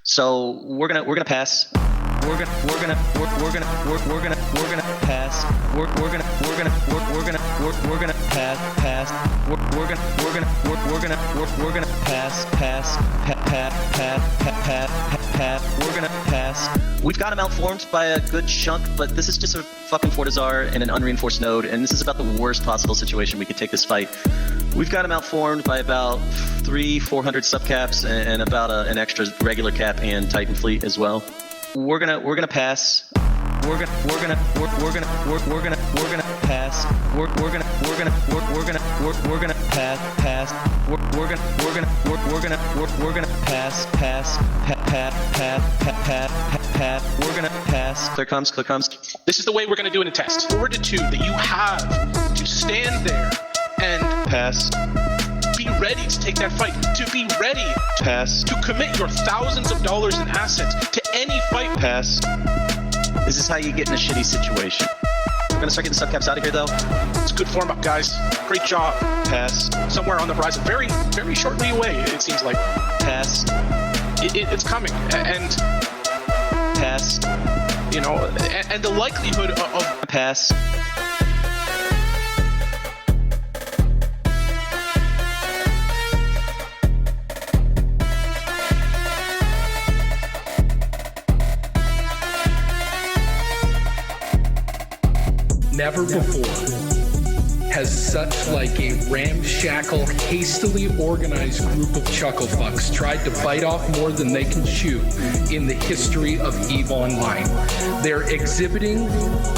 So we're gonna pass. We're gonna pass. We're gonna pass. We've got him outformed by a good chunk, but this is just a fucking Fortizar in an unreinforced node, and this is about the worst possible situation we could take this fight. We've got him outformed by about 300-400 subcaps and about an extra regular cap and Titan fleet as well. We're gonna pass. We're gonna pass. We're gonna pass. We're gonna pass. Clear comes. This is the way we're gonna do it in a test. Fortitude that you have to stand there and pass. Be ready to take that fight. To be ready. Pass. To commit your thousands of dollars in assets to any fight. Pass. This is how you get in a shitty situation. We're gonna start getting subcaps out of here, though. It's good form up, guys. Great job. Pass. Somewhere on the horizon, very, very shortly away, it seems like. Pass. It's coming, and pass. You know, and the likelihood of pass. Never before has such like a ramshackle, hastily organized group of chucklefucks tried to bite off more than they can chew in the history of EVE Online. They're exhibiting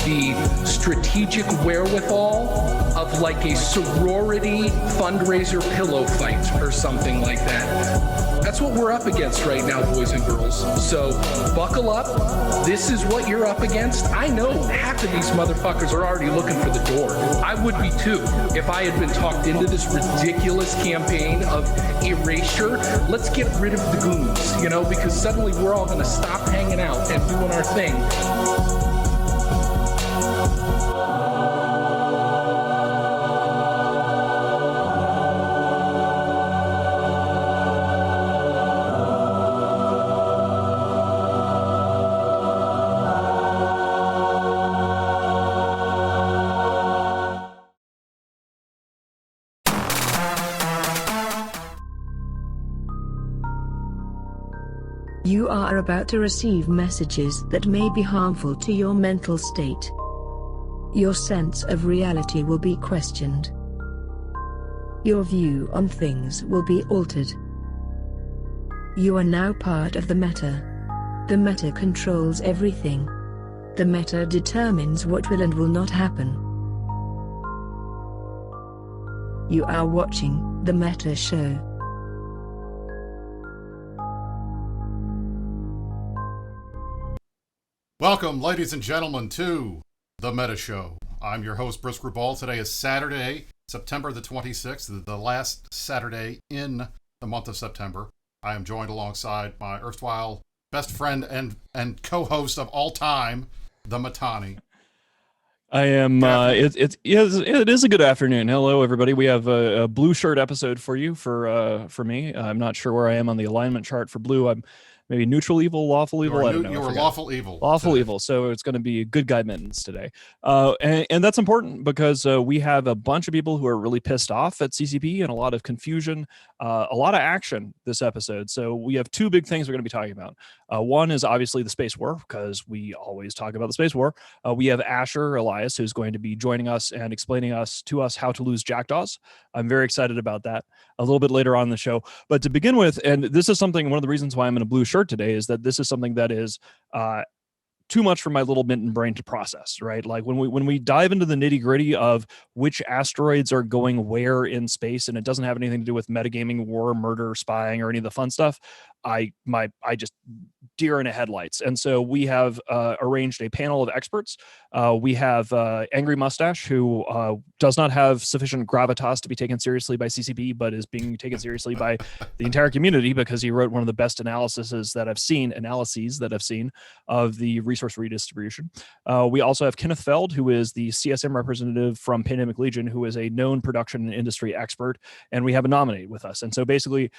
the strategic wherewithal of like a sorority fundraiser pillow fight or something like that. That's what we're up against right now, boys and girls. So buckle up. This is what you're up against. I know half of these motherfuckers are already looking for the door. I would be too if I had been talked into this ridiculous campaign of erasure. Let's get rid of the goons, you know, because suddenly we're all going to stop hanging out and doing our thing. You are about to receive messages that may be harmful to your mental state. Your sense of reality will be questioned. Your view on things will be altered. You are now part of the meta. The meta controls everything. The meta determines what will and will not happen. You are watching the Meta Show. Welcome, ladies and gentlemen, to The Meta Show. I'm your host, Brisker Ball. Today is Saturday, September the 26th, the last Saturday in the month of September. I am joined alongside my erstwhile best friend and co-host of all time, the Matani. I am, it is a good afternoon. Hello, everybody. We have a blue shirt episode for you, for me. I'm not sure where I am on the alignment chart for blue. I'm maybe neutral evil, lawful evil. I don't know. You were lawful evil. Lawful evil. So it's going to be good guy mittens today. And that's important because we have a bunch of people who are really pissed off at CCP and a lot of confusion, a lot of action this episode. So we have two big things we're going to be talking about. One is obviously the space war, because we always talk about the space war. We have Asher Elias, who's going to be joining us and explaining to us how to lose jackdaws. I'm very excited about that a little bit later on in the show. But to begin with, and this is something, one of the reasons why I'm in a blue shirt today is that this is something that is too much for my little mitten brain to process, right? Like when we dive into the nitty gritty of which asteroids are going where in space, and it doesn't have anything to do with metagaming, war, murder, spying, or any of the fun stuff, I just deer in the headlights. And so we have arranged a panel of experts. We have Angry Mustache, who does not have sufficient gravitas to be taken seriously by CCP, but is being taken seriously by the entire community because he wrote one of the best analyses that I've seen of the resource redistribution. We also have Kenneth Feld, who is the CSM representative from Pandemic Legion, who is a known production and industry expert, and we have a nominate with us. And so basically,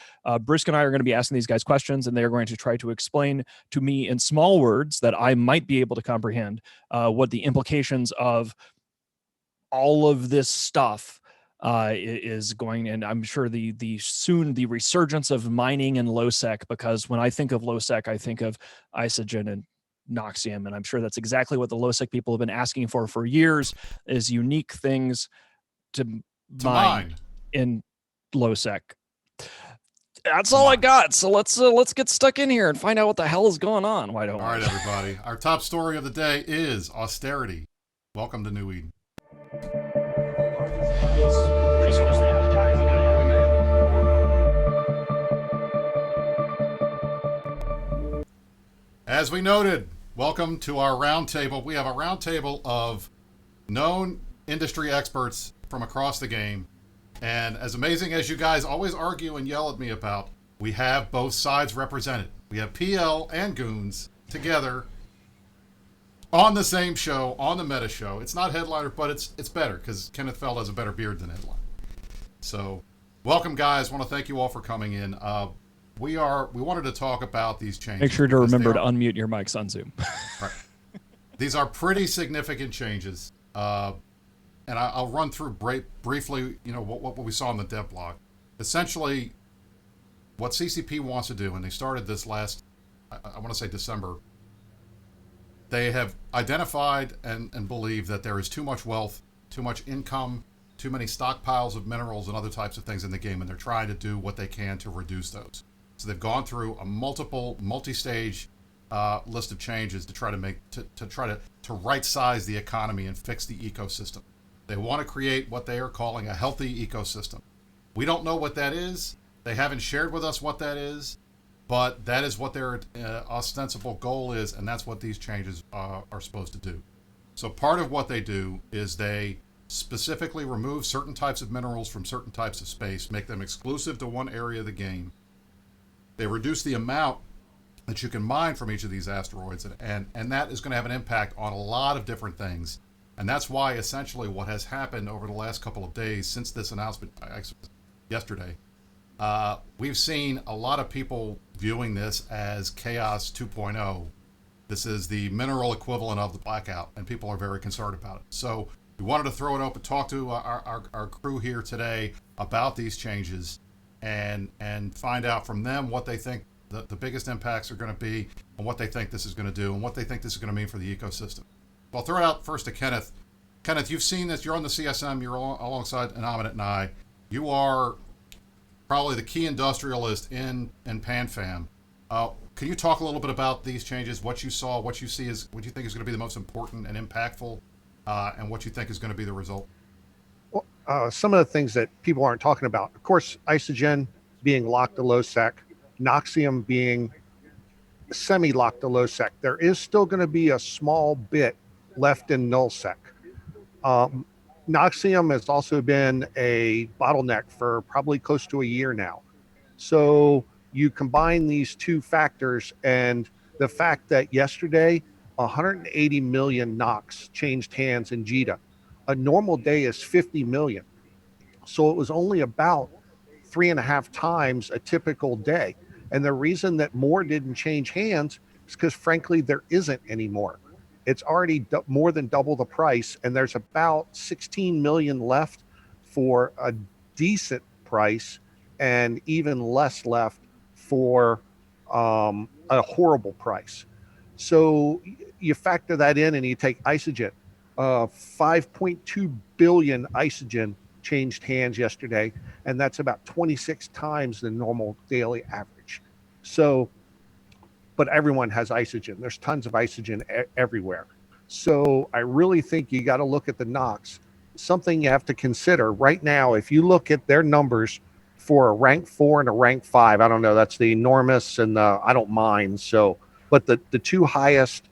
Brisk and I are going to be asking these guys questions questions, and they're going to try to explain to me in small words that I might be able to comprehend what the implications of all of this stuff is going. And I'm sure the resurgence of mining and low sec, because when I think of low sec, I think of Isogen and Noxium, and I'm sure that's exactly what the low sec people have been asking for years, is unique things to mine in low sec. That's all I got. So let's get stuck in here and find out what the hell is going on. Why don't we? All right, everybody. Our top story of the day is austerity. Welcome to New Eden. As we noted, welcome to our roundtable. We have a roundtable of known industry experts from across the game. And as amazing as you guys always argue and yell at me about, we have both sides represented. We have PL and Goons together on the same show, on the Meta Show. It's not Headliner, but it's better because Kenneth Feld has a better beard than Headliner. So, welcome, guys. Want to thank you all for coming in. We wanted to talk about these changes. Make sure to remember to unmute your mics on Zoom. Right. These are pretty significant changes, and I'll run through briefly. You know what we saw in the dev blog. Essentially, what CCP wants to do, and they started this last, I want to say December. They have identified and believe that there is too much wealth, too much income, too many stockpiles of minerals and other types of things in the game, and they're trying to do what they can to reduce those. So they've gone through a multi-stage list of changes to try to right-size the economy and fix the ecosystem. They want to create what they are calling a healthy ecosystem. We don't know what that is. They haven't shared with us what that is, but that is what their ostensible goal is, and that's what these changes are supposed to do. So part of what they do is they specifically remove certain types of minerals from certain types of space, make them exclusive to one area of the game. They reduce the amount that you can mine from each of these asteroids, and that is going to have an impact on a lot of different things. And that's why essentially what has happened over the last couple of days since this announcement yesterday, we've seen a lot of people viewing this as Chaos 2.0. This is the mineral equivalent of the blackout, and people are very concerned about it. So we wanted to throw it open, talk to our crew here today about these changes, and find out from them what they think the biggest impacts are going to be, and what they think this is going to do, and what they think this is going to mean for the ecosystem. So I'll throw it out first to Kenneth. Kenneth, you've seen this. You're on the CSM. You're alongside Anominate and I. You are probably the key industrialist in PanFam. Can you talk a little bit about these changes, what you saw, what you see is, what you think is going to be the most important and impactful, and what you think is going to be the result? Well, some of the things that people aren't talking about, of course, Isogen being locked to low sec, Noxium being semi-locked to low sec. There is still going to be a small bit left in null sec. Noxium has also been a bottleneck for probably close to a year now. So you combine these two factors, and the fact that yesterday 180 million Nox changed hands in JITA. A normal day is 50 million. So it was only about 3.5 times a typical day. And the reason that more didn't change hands is because, frankly, there isn't any more. It's already more than double the price, and there's about 16 million left for a decent price, and even less left for a horrible price. So you factor that in, and you take Isogen. 5.2 billion Isogen changed hands yesterday, and that's about 26 times the normal daily average. So, but everyone has Isogen. There's tons of Isogen everywhere. So I really think you got to look at the Nox. Something you have to consider right now, if you look at their numbers for a rank 4 and a rank 5, I don't know, that's the enormous and the I don't mind. So, but the two highest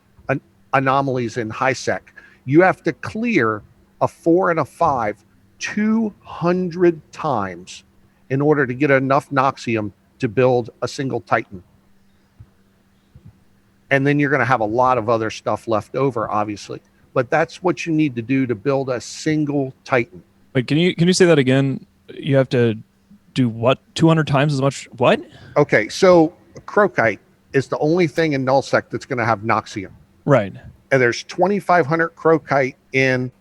anomalies in high sec, you have to clear a 4 and a 5 200 times in order to get enough Noxium to build a single Titan. And then you're going to have a lot of other stuff left over, obviously. But that's what you need to do to build a single Titan. Wait, can you say that again? You have to do what? 200 times as much? What? Okay, so crocite is the only thing in nullsec that's going to have Noxium. Right. And there's 2,500 crocite in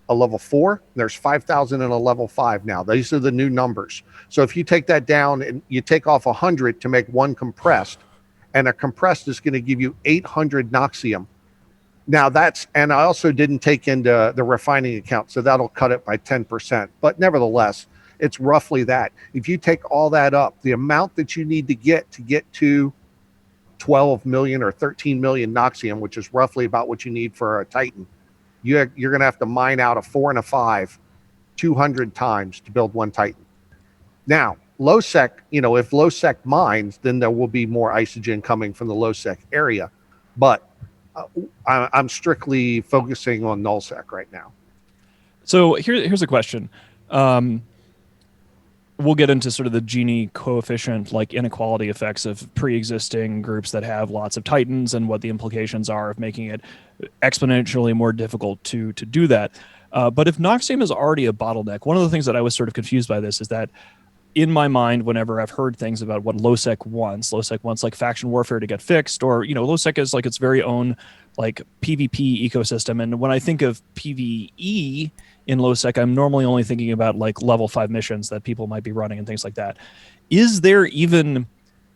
a level 4. There's 5,000 in a level 5 now. These are the new numbers. So if you take that down and you take off 100 to make one compressed, and a compressed is going to give you 800 Noxium. Now and I also didn't take into the refining account, so that'll cut it by 10%. But nevertheless, it's roughly that. If you take all that up, the amount that you need to get to 12 million or 13 million Noxium, which is roughly about what you need for a Titan, you're going to have to mine out a 4 and a 5 200 times to build one Titan. Now, low sec, if low sec mines, then there will be more isogen coming from the low sec area. But I'm strictly focusing on null sec right now. So here's a question. We'll get into sort of the Gini coefficient, like inequality effects of pre-existing groups that have lots of Titans and what the implications are of making it exponentially more difficult to do that. But if Noxium is already a bottleneck, one of the things that I was sort of confused by this is that in my mind, whenever I've heard things about what LowSec wants like faction warfare to get fixed, or LowSec is like its very own like PvP ecosystem. And when I think of PvE in LowSec, I'm normally only thinking about like level 5 missions that people might be running and things like that. Is there even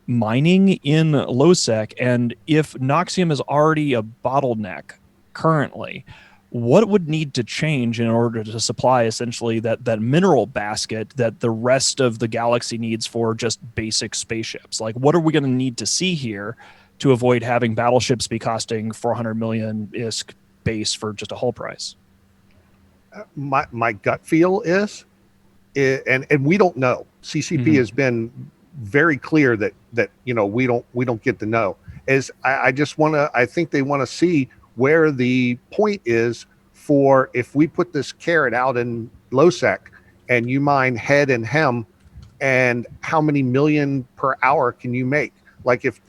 mining in LowSec? And if Noxium is already a bottleneck currently, what would need to change in order to supply essentially that mineral basket that the rest of the galaxy needs for just basic spaceships? Like, what are we going to need to see here to avoid having battleships be costing 400 million ISK base for just a hull price? My gut feel is, and we don't know. CCP has been very clear that we don't get to know. I think they want to see where the point is for if we put this carrot out in LowSec and you mine head and hem, and how many million per hour can you make? Like if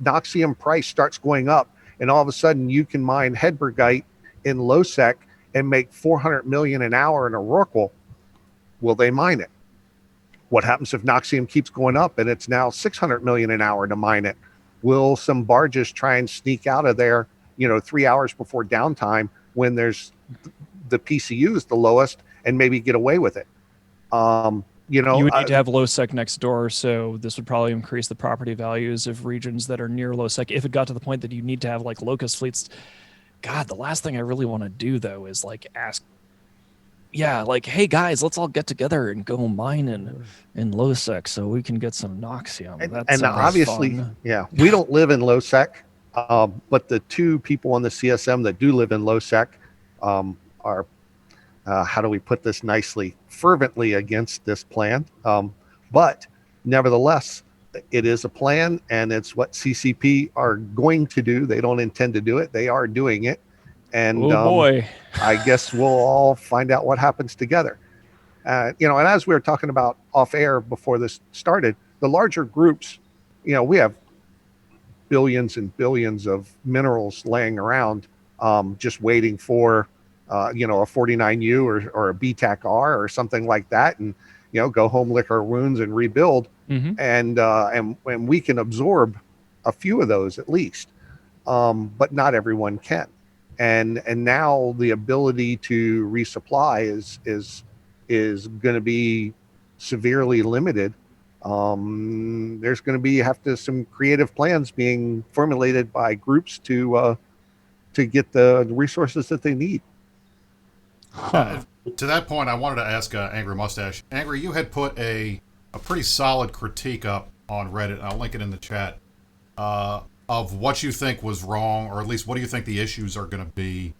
Noxium price starts going up and all of a sudden you can mine Hedbergite in LowSec and make 400 million an hour in a Rorqual, will they mine it? What happens if Noxium keeps going up and it's now 600 million an hour to mine it? Will some barges try and sneak out of there 3 hours before downtime when there's the PCU is the lowest and maybe get away with it? You would need to have low sec next door, so this would probably increase the property values of regions that are near low sec. If it got to the point that you need to have like locust fleets, God, the last thing I really want to do though is like ask, hey guys, let's all get together and go mine in low sec so we can get some Noxium. And obviously, fun. We don't live in low sec. But the two people on the CSM that do live in LowSec are, how do we put this nicely, fervently against this plan. But nevertheless, it is a plan, and it's what CCP are going to do. They don't intend to do it. They are doing it. And boy, I guess we'll all find out what happens together. And as we were talking about off air before this started, the larger groups, we have billions and billions of minerals laying around, just waiting for a 49U or a BTAC-R or something like that, and go home, lick our wounds, and rebuild. And we can absorb a few of those at least, but not everyone can. And now the ability to resupply is going to be severely limited. There's going to be some creative plans being formulated by groups to get the resources that they need. To that point, I wanted to ask Angry Mustache. Angry, you had put a pretty solid critique up on Reddit, and I'll link it in the chat, of what you think was wrong, or at least what do you think the issues are going to be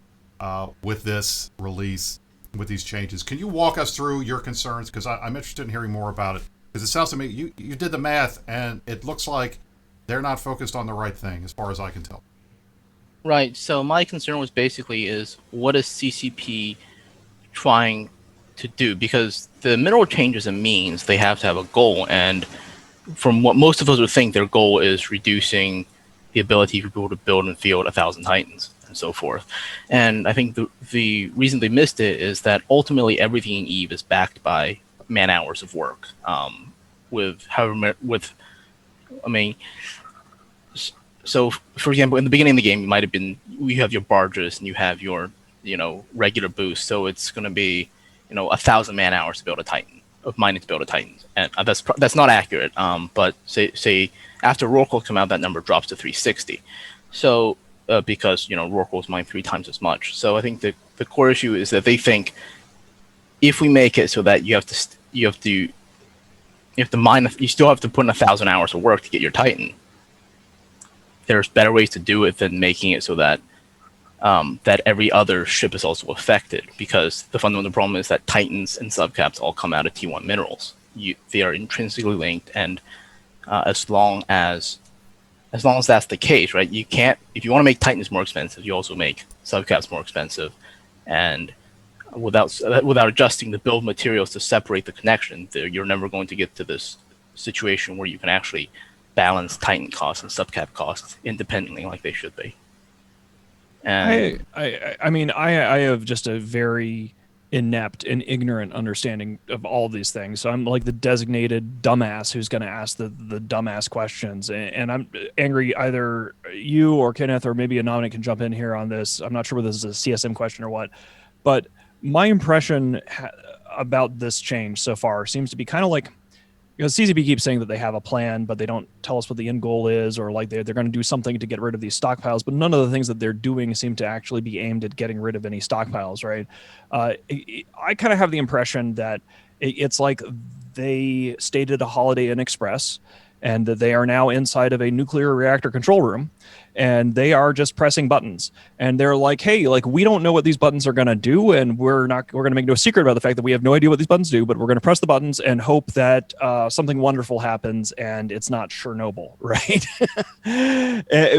with this release, with these changes. Can you walk us through your concerns? Because I'm interested in hearing more about it. Because it sounds to me, you did the math, and it looks like they're not focused on the right thing, as far as I can tell. Right. So my concern was basically is what is CCP trying to do? Because the mineral change is a means. They have to have a goal. And from what most of us would think, their goal is reducing the ability for people to build and field 1,000 Titans and so forth. And I think the reason they missed it is that ultimately everything in EVE is backed by man hours of work, with I mean, so for example, in the beginning of the game, you have your barges and you have your regular boost, so it's going to be 1,000 man hours to build a Titan of mining to build a Titan, and that's not accurate. But say after Rorquals come out, that number drops to 360. So because Rorquals mine 3 times as much. So I think the core issue is that they think if we make it so that you have to mine, you still have to put in 1,000 hours of work to get your Titan. There's better ways to do it than making it so that that every other ship is also affected, because the fundamental problem is that Titans and subcaps all come out of T1 minerals. They are intrinsically linked, and as long as that's the case, right? You can't, if you want to make Titans more expensive, you also make subcaps more expensive, and without adjusting the build materials to separate the connection, you're never going to get to this situation where you can actually balance Titan costs and subcap costs independently like they should be. And I mean, I have just a very inept and ignorant understanding of all these things. So I'm like the designated dumbass who's going to ask the dumbass questions. And I'm angry either you or Kenneth or maybe Anonymous can jump in here on this. I'm not sure whether this is a CSM question or what, but my impression about this change so far seems to be kind of like, because CCP keeps saying that they have a plan, but they don't tell us what the end goal is, or like they're going to do something to get rid of these stockpiles. But none of the things that they're doing seem to actually be aimed at getting rid of any stockpiles, right? I kind of have the impression that it's like they stayed at a Holiday Inn Express and that they are now inside of a nuclear reactor control room, and they are just pressing buttons. And they're like, hey, like, we don't know what these buttons are going to do, and we're going to make no secret about the fact that we have no idea what these buttons do, but we're going to press the buttons and hope that something wonderful happens and it's not Chernobyl, right?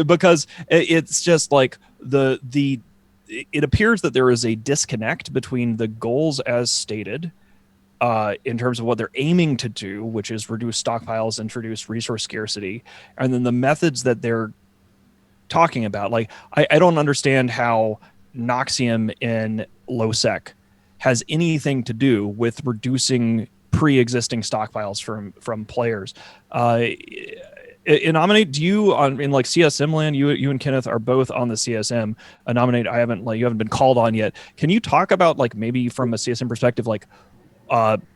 Because it's just like it appears that there is a disconnect between the goals as stated in terms of what they're aiming to do, which is reduce stockpiles, introduce resource scarcity, and then the methods that they're talking about. Like, I don't understand how Noxium in low sec has anything to do with reducing pre-existing stockpiles from players. Nominate, do you in like CSM land, you and Kenneth are both on the CSM. Nominate, you haven't been called on yet. Can you talk about, like, maybe from a CSM perspective, like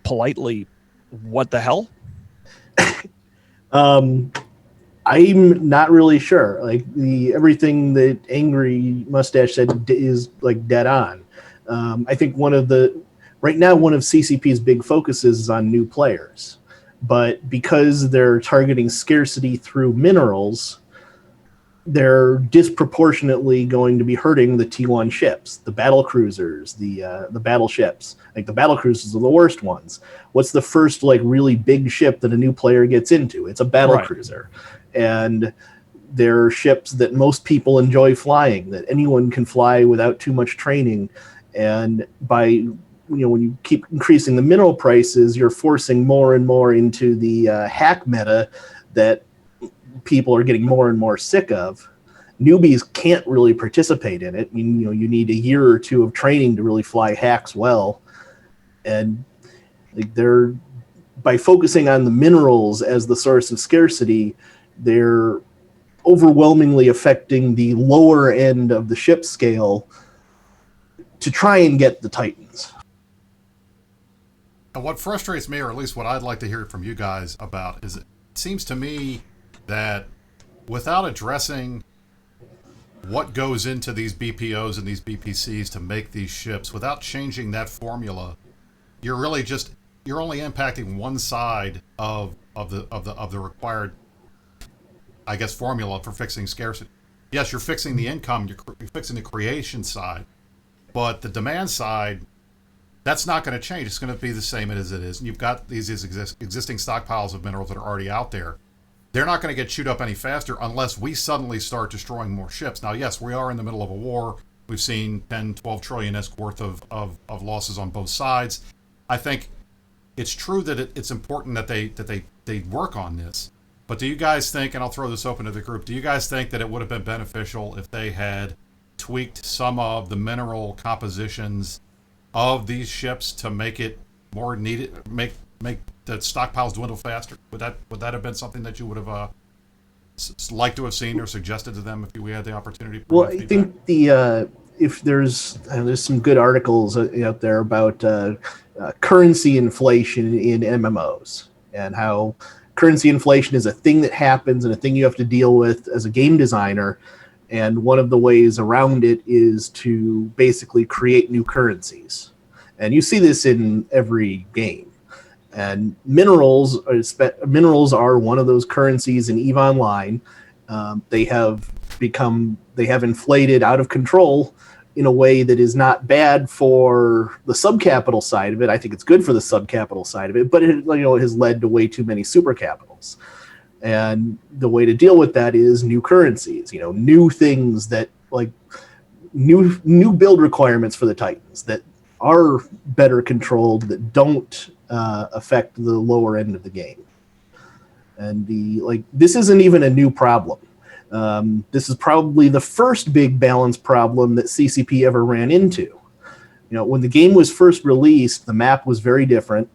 politely, what the hell? I'm not really sure. Like, everything that Angry Mustache said is like dead on. I think right now one of CCP's big focuses is on new players, but because they're targeting scarcity through minerals, they're disproportionately going to be hurting the T1 ships, the battle cruisers, the battleships. Like, the battle cruisers are the worst ones. What's the first, like, really big ship that a new player gets into? It's a battle cruiser. And they're ships that most people enjoy flying, that anyone can fly without too much training. And by, when you keep increasing the mineral prices, you're forcing more and more into the hack meta that people are getting more and more sick of. Newbies can't really participate in it. I mean, you need a year or two of training to really fly hacks well. And like, by focusing on the minerals as the source of scarcity, they're overwhelmingly affecting the lower end of the ship scale to try and get the Titans. And what frustrates me, or at least what I'd like to hear from you guys about, is it seems to me that without addressing what goes into these BPOs and these BPCs to make these ships, without changing that formula, you're only impacting one side of the required, I guess, formula for fixing scarcity. Yes, you're fixing the income, you're fixing the creation side, but the demand side, that's not going to change. It's going to be the same as it is. And you've got these existing stockpiles of minerals that are already out there. They're not going to get chewed up any faster unless we suddenly start destroying more ships. Now, yes, we are in the middle of a war. We've seen 10, 12 trillion-esque worth of losses on both sides. I think it's true that it's important that they work on this. But do you guys think, and I'll throw this open to the group, do you guys think that it would have been beneficial if they had tweaked some of the mineral compositions of these ships to make it more needed, make the stockpiles dwindle faster? Would that have been something that you would have like to have seen or suggested to them if we had the opportunity to Well, provide I feedback? think the if there's some good articles out there about currency inflation in MMOs and how currency inflation is a thing that happens and a thing you have to deal with as a game designer. And one of the ways around it is to basically create new currencies. And you see this in every game. And minerals are one of those currencies in EVE Online. They have inflated out of control in a way that is not bad for the subcapital side of it. I think it's good for the subcapital side of it, but it has led to way too many supercapitals. And the way to deal with that is new currencies, new things that like new build requirements for the Titans that are better controlled, that don't affect the lower end of the game. And this isn't even a new problem. This is probably the first big balance problem that CCP ever ran into. When the game was first released, the map was very different.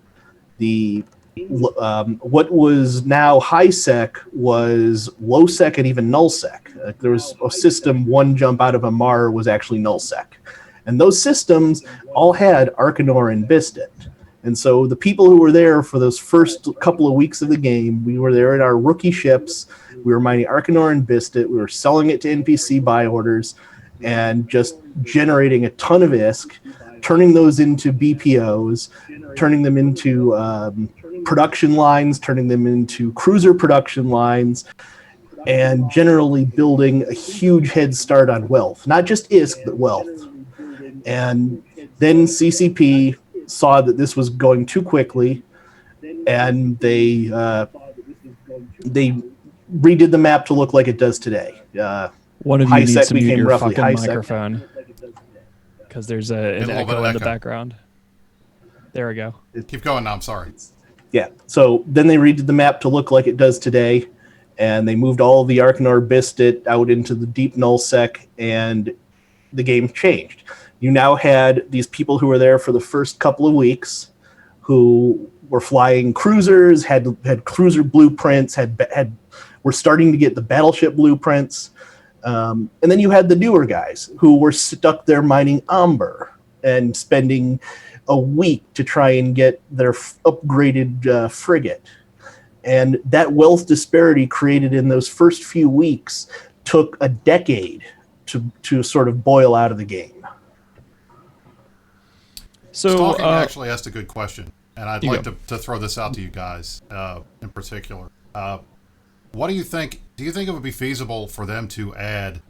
What was now high sec was low sec and even null sec. There was a system, one jump out of a Mar was actually null sec. And those systems all had Arcanor and Bistet. And so the people who were there for those first couple of weeks of the game, we were there in our rookie ships. We were mining Arcanor and Bistet. We were selling it to NPC buy orders and just generating a ton of ISK, turning those into BPOs, turning them into production lines, turning them into cruiser production lines, and generally building a huge head start on wealth. Not just ISK, but wealth. And then CCP saw that this was going too quickly, and they redid the map to look like it does today. One of you needs to mute your roughly fucking microphone because there's an little bit echo of in the echo. background. There we go. Keep going now. I'm sorry. Yeah. So then they redid the map to look like it does today, and they moved all of the Arcanor Bistet out into the deep nullsec, and the game changed. You now had these people who were there for the first couple of weeks, who were flying cruisers, had cruiser blueprints, were starting to get the battleship blueprints, and then you had the newer guys who were stuck there mining Amber and spending a week to try and get their upgraded frigate. And that wealth disparity created in those first few weeks took a decade to sort of boil out of the game. So Stalking actually asked a good question, and I'd You like go. to throw this out to you guys in particular. What do you think? Do you think it would be feasible for them to add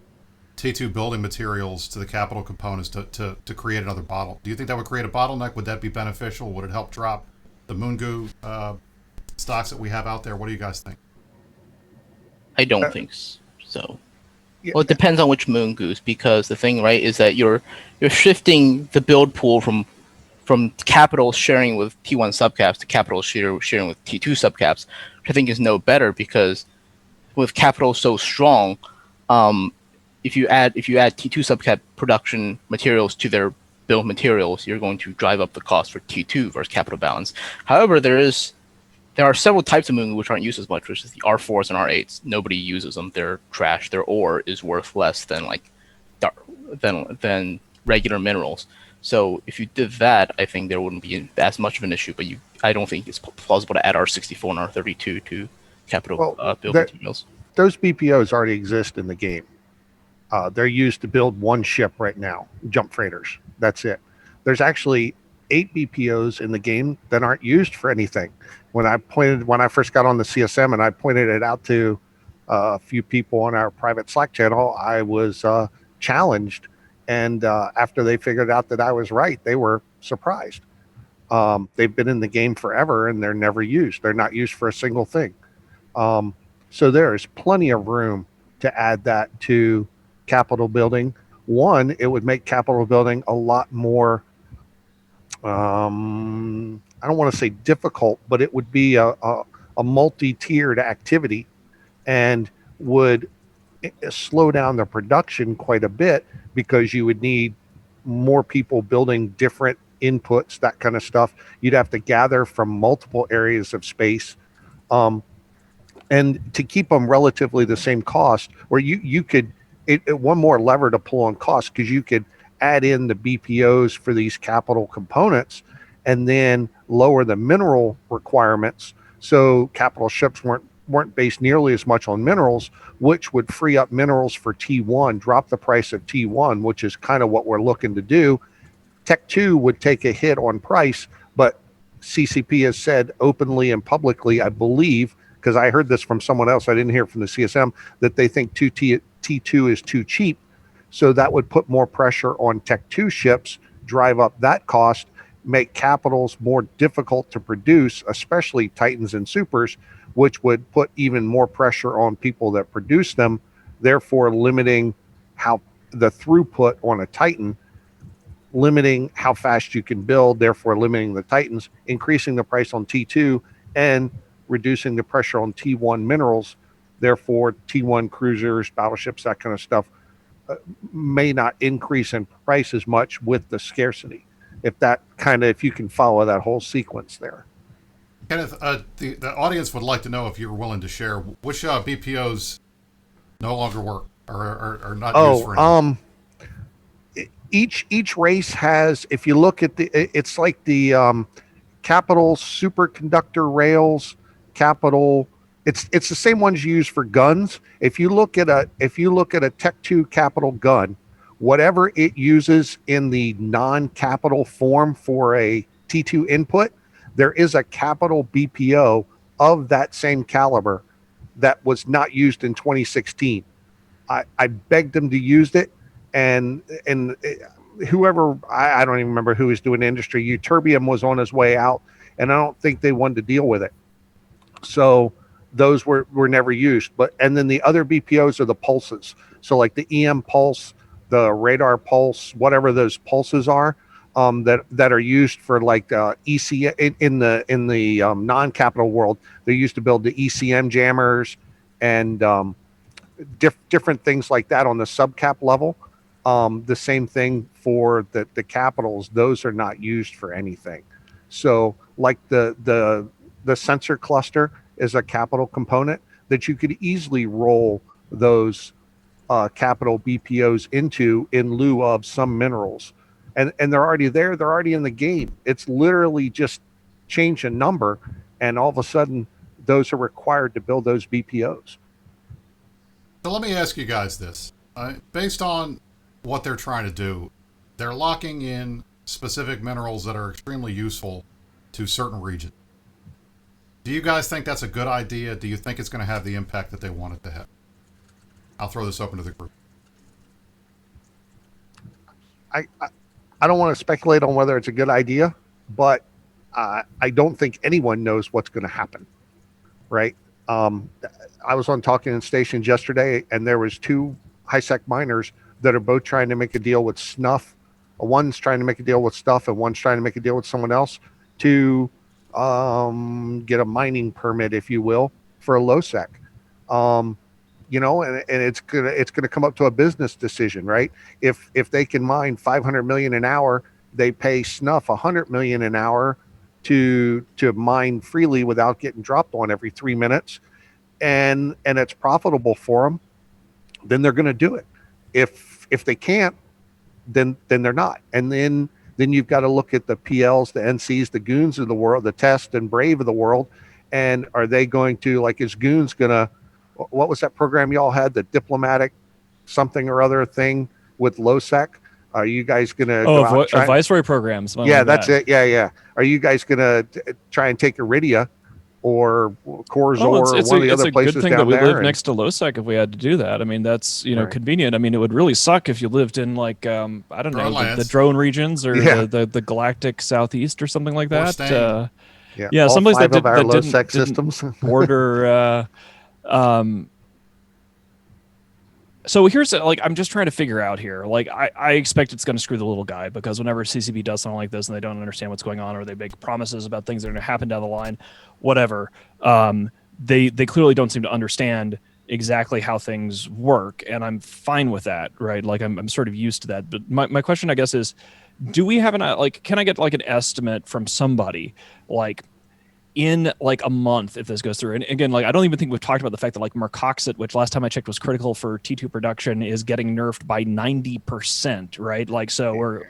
T2 building materials to the capital components to create another bottle? Do you think that would create a bottleneck? Would that be beneficial? Would it help drop the Moongoo stocks that we have out there? What do you guys think? I don't think so. Yeah. Well, it depends on which moon goose, because the thing, right, is that you're shifting the build pool from capital sharing with T1 subcaps to capital sharing with T2 subcaps, which I think is no better, because with capital so strong, if you add T2 subcap production materials to their build materials, you're going to drive up the cost for T2 versus capital balance. However, there are several types of moon which aren't used as much, which is the R4s and R8s. Nobody uses them. They're trash. Their ore is worth less than than regular minerals. So if you did that, I think there wouldn't be as much of an issue. But I don't think it's plausible to add R64 and R32 to capital build materials. Those BPOs already exist in the game. They're used to build one ship right now, jump freighters. That's it. There's actually 8 BPOs in the game that aren't used for anything. When I first got on the CSM and I pointed it out to a few people on our private Slack channel, I was challenged. And after they figured out that I was right, they were surprised. They've been in the game forever and they're never used. They're not used for a single thing. So there is plenty of room to add that to capital building. One, it would make capital building a lot more, I don't want to say difficult, but it would be a multi-tiered activity and would slow down the production quite a bit, because you would need more people building different inputs, that kind of stuff. You'd have to gather from multiple areas of space. and to keep them relatively the same cost, or you could one more lever to pull on cost, because you could add in the BPOs for these capital components and then lower the mineral requirements, so capital ships weren't based nearly as much on minerals, which would free up minerals for T1, drop the price of T1, which is kind of what we're looking to do. Tech 2 would take a hit on price, but CCP has said openly and publicly, I believe, because I heard this from someone else, I didn't hear it from the CSM, that they think T2 is too cheap. So that would put more pressure on Tech 2 ships, drive up that cost, make capitals more difficult to produce, especially Titans and Supers, which would put even more pressure on people that produce them, therefore limiting how the throughput on a Titan, limiting how fast you can build, therefore limiting the Titans, increasing the price on T2, and reducing the pressure on T1 minerals. Therefore, T1 cruisers, battleships, that kind of stuff may not increase in price as much with the scarcity. If you can follow that whole sequence there. Kenneth, the audience would like to know if you're willing to share which BPOs no longer work or are not used for anything. Each race has, if you look at it's like the capital superconductor rails, capital. It's the same ones used for guns. If you look at a Tech 2 capital gun, whatever it uses in the non-capital form for a T2 input, there is a capital BPO of that same caliber that was not used in 2016. I begged them to use it, and whoever, I don't even remember who was doing industry. Uterbium was on his way out, and I don't think they wanted to deal with it. So those were never used. And then the other BPOs are the pulses. So like the EM pulse, the radar pulse, whatever those pulses are, that are used for like EC in the non-capital world. They used to build the ECM jammers and different things like that on the subcap level. The same thing for the capitals; those are not used for anything. So, like the sensor cluster is a capital component that you could easily roll those capital BPOs into in lieu of some minerals, and they're already there. They're already in the game. It's literally just change a number, and all of a sudden, those are required to build those BPOs. So let me ask you guys this. Based on what they're trying to do, they're locking in specific minerals that are extremely useful to certain regions. Do you guys think that's a good idea? Do you think it's going to have the impact that they want it to have? I'll throw this open to the group. I don't want to speculate on whether it's a good idea, but I don't think anyone knows what's going to happen, right? I was on Talking Stations yesterday, and there was two high-sec miners that are both trying to make a deal with Snuff. One's trying to make a deal with Stuff, and one's trying to make a deal with someone else to get a mining permit, if you will, for a low sec. And it's gonna come up to a business decision, right? If they can mine 500 million an hour, they pay Snuff 100 million an hour to mine freely without getting dropped on every 3 minutes, and it's profitable for them, then they're going to do it. If they can't, then they're not. And then you've got to look at the PLs, the NCs, the Goons of the world, the Test and Brave of the world, and are they going to, like, is Goons gonna, what was that program y'all had, the diplomatic something or other thing with LoSec? Are you guys gonna go out and try Viceroy programs? Yeah, like that's it. Yeah. Are you guys gonna try and take Iridia or Corzor or one of the other places down there? It's a good thing that we live next to LoSec if we had to do that. I mean, that's Right. convenient. I mean, it would really suck if you lived in like I don't know, the drone regions or Yeah. the galactic southeast or something like that. Yeah, all someplace five that, of our that LoSec didn't systems. border. So here's like, I'm just trying to figure out here. Like, I expect it's going to screw the little guy, because whenever CCP does something like this and they don't understand what's going on, or they make promises about things that are going to happen down the line, whatever, they clearly don't seem to understand exactly how things work, and I'm fine with that, right? Like, I'm sort of used to that. But my question, I guess, is, do we have can I get like an estimate from somebody, like, in like a month if this goes through. And again, like I don't even think we've talked about the fact that like Mercoxit, which last time I checked was critical for T2 production, is getting nerfed by 90%, right? Like, so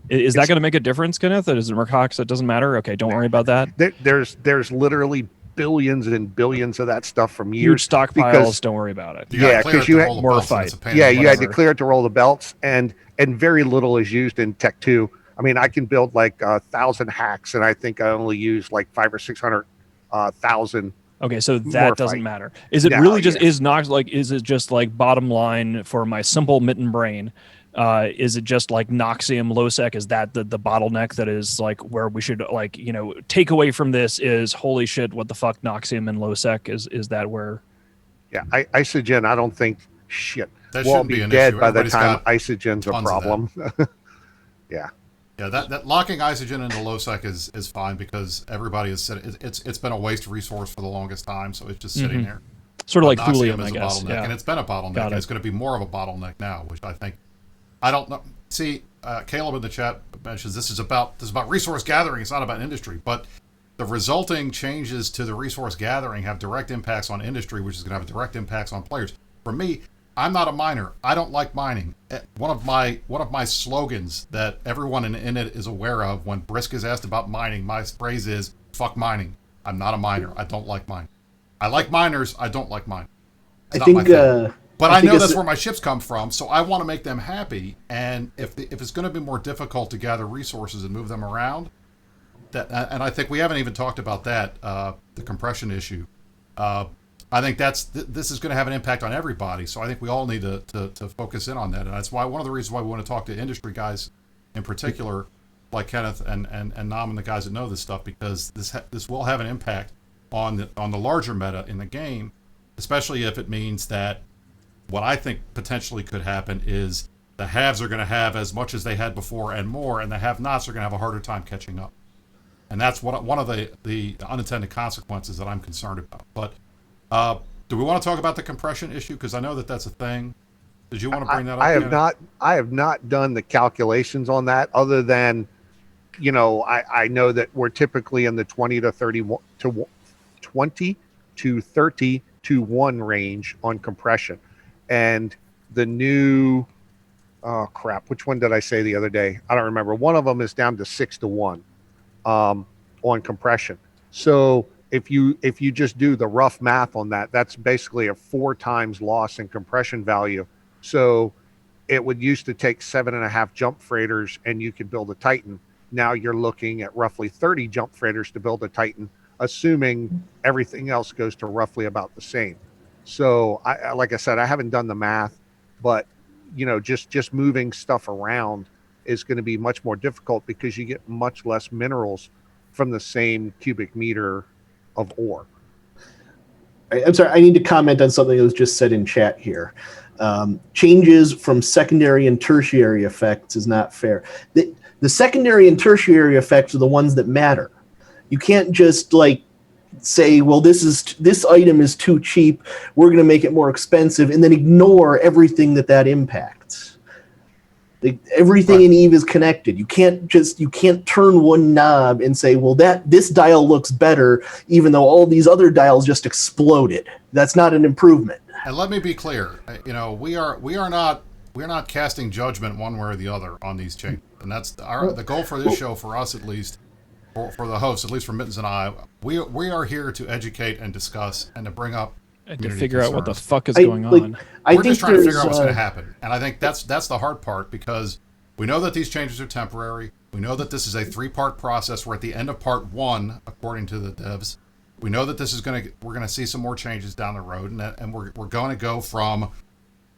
is that going to make a difference, Kenneth? Is it Mercoxit? Doesn't matter. Okay, don't worry about that. There's literally billions and billions of that stuff from years. Huge stockpiles. Don't worry about it. Because you had more fight. You had to clear it to roll the belts, and very little is used in Tech 2. I mean, I can build like 1,000 hacks, and I think I only use like 500 or 600,000. Okay, so that doesn't matter. Is it really just is it just like bottom line for my simple mitten brain? Is it just like Noxium Losec? Is that the bottleneck that is like where we should like, you know, take away from this is holy shit, what the fuck, Noxium and Losec? Is that where? Yeah, Isogen, I don't think shit. That we'll shouldn't be an dead issue. by the Everybody's time got Isogen's a tons of problem. Yeah. Yeah, that locking Isogen into Losec is fine because everybody has said it's been a waste resource for the longest time, so it's just sitting there. Sort of like Noxium Thulium, I is a guess. bottleneck, Yeah. and it's been a bottleneck, and it's going to be more of a bottleneck now, which I think I don't know. See, Caleb in the chat mentions this is about resource gathering. It's not about industry, but the resulting changes to the resource gathering have direct impacts on industry, which is going to have direct impacts on players. For me, I'm not a miner. I don't like mining. One of my slogans that everyone in it is aware of when Brisk is asked about mining, my phrase is "fuck mining." I'm not a miner. I don't like mining. I like miners. I don't like mining. It's not my thing. But I know that's where my ships come from, so I want to make them happy. And if it's going to be more difficult to gather resources and move them around, and I think we haven't even talked about that, the compression issue. I think this is going to have an impact on everybody. So I think we all need to focus in on that. And that's why one of the reasons why we want to talk to industry guys in particular, like Kenneth and Nam and the guys that know this stuff, because this will have an impact on the larger meta in the game, especially if it means that what I think potentially could happen is the haves are going to have as much as they had before and more, and the have-nots are going to have a harder time catching up. And that's one of the unintended consequences that I'm concerned about. But do we want to talk about the compression issue? Because I know that's a thing. Did you want to bring that up? I have not done the calculations on that, other than, you know, I know that we're typically in the 20 to 30 to 1 range on compression. And the new, which one did I say the other day? I don't remember. One of them is down to 6 to 1 on compression. So if you just do the rough math on that, that's basically a 4 times loss in compression value. So it would used to take 7.5 jump freighters and you could build a Titan. Now you're looking at roughly 30 jump freighters to build a Titan, assuming everything else goes to roughly about the same. So like I said, I haven't done the math, but you know, just moving stuff around is going to be much more difficult because you get much less minerals from the same cubic meter of ore. I'm sorry, I need to comment on something that was just said in chat here. Changes from secondary and tertiary effects is not fair. The secondary and tertiary effects are the ones that matter. You can't just like say, well, this item is too cheap, we're going to make it more expensive, and then ignore everything that impacts. Everything in Eve is connected. You can't turn one knob and say, well, this dial looks better, even though all these other dials just exploded. That's not an improvement. And let me be clear, you know, we're not casting judgment one way or the other on these changes, and that's the goal for this show, for us at least. For the hosts, at least for Mittens and I, we are here to educate and discuss and to bring up and to figure out what the fuck is going on. We're just trying to figure out what's going to happen, and I think that's the hard part, because we know that these changes are temporary. We know that this is a 3-part process. We're at the end of part 1, according to the devs. We know that we're going to see some more changes down the road, and we're going to go from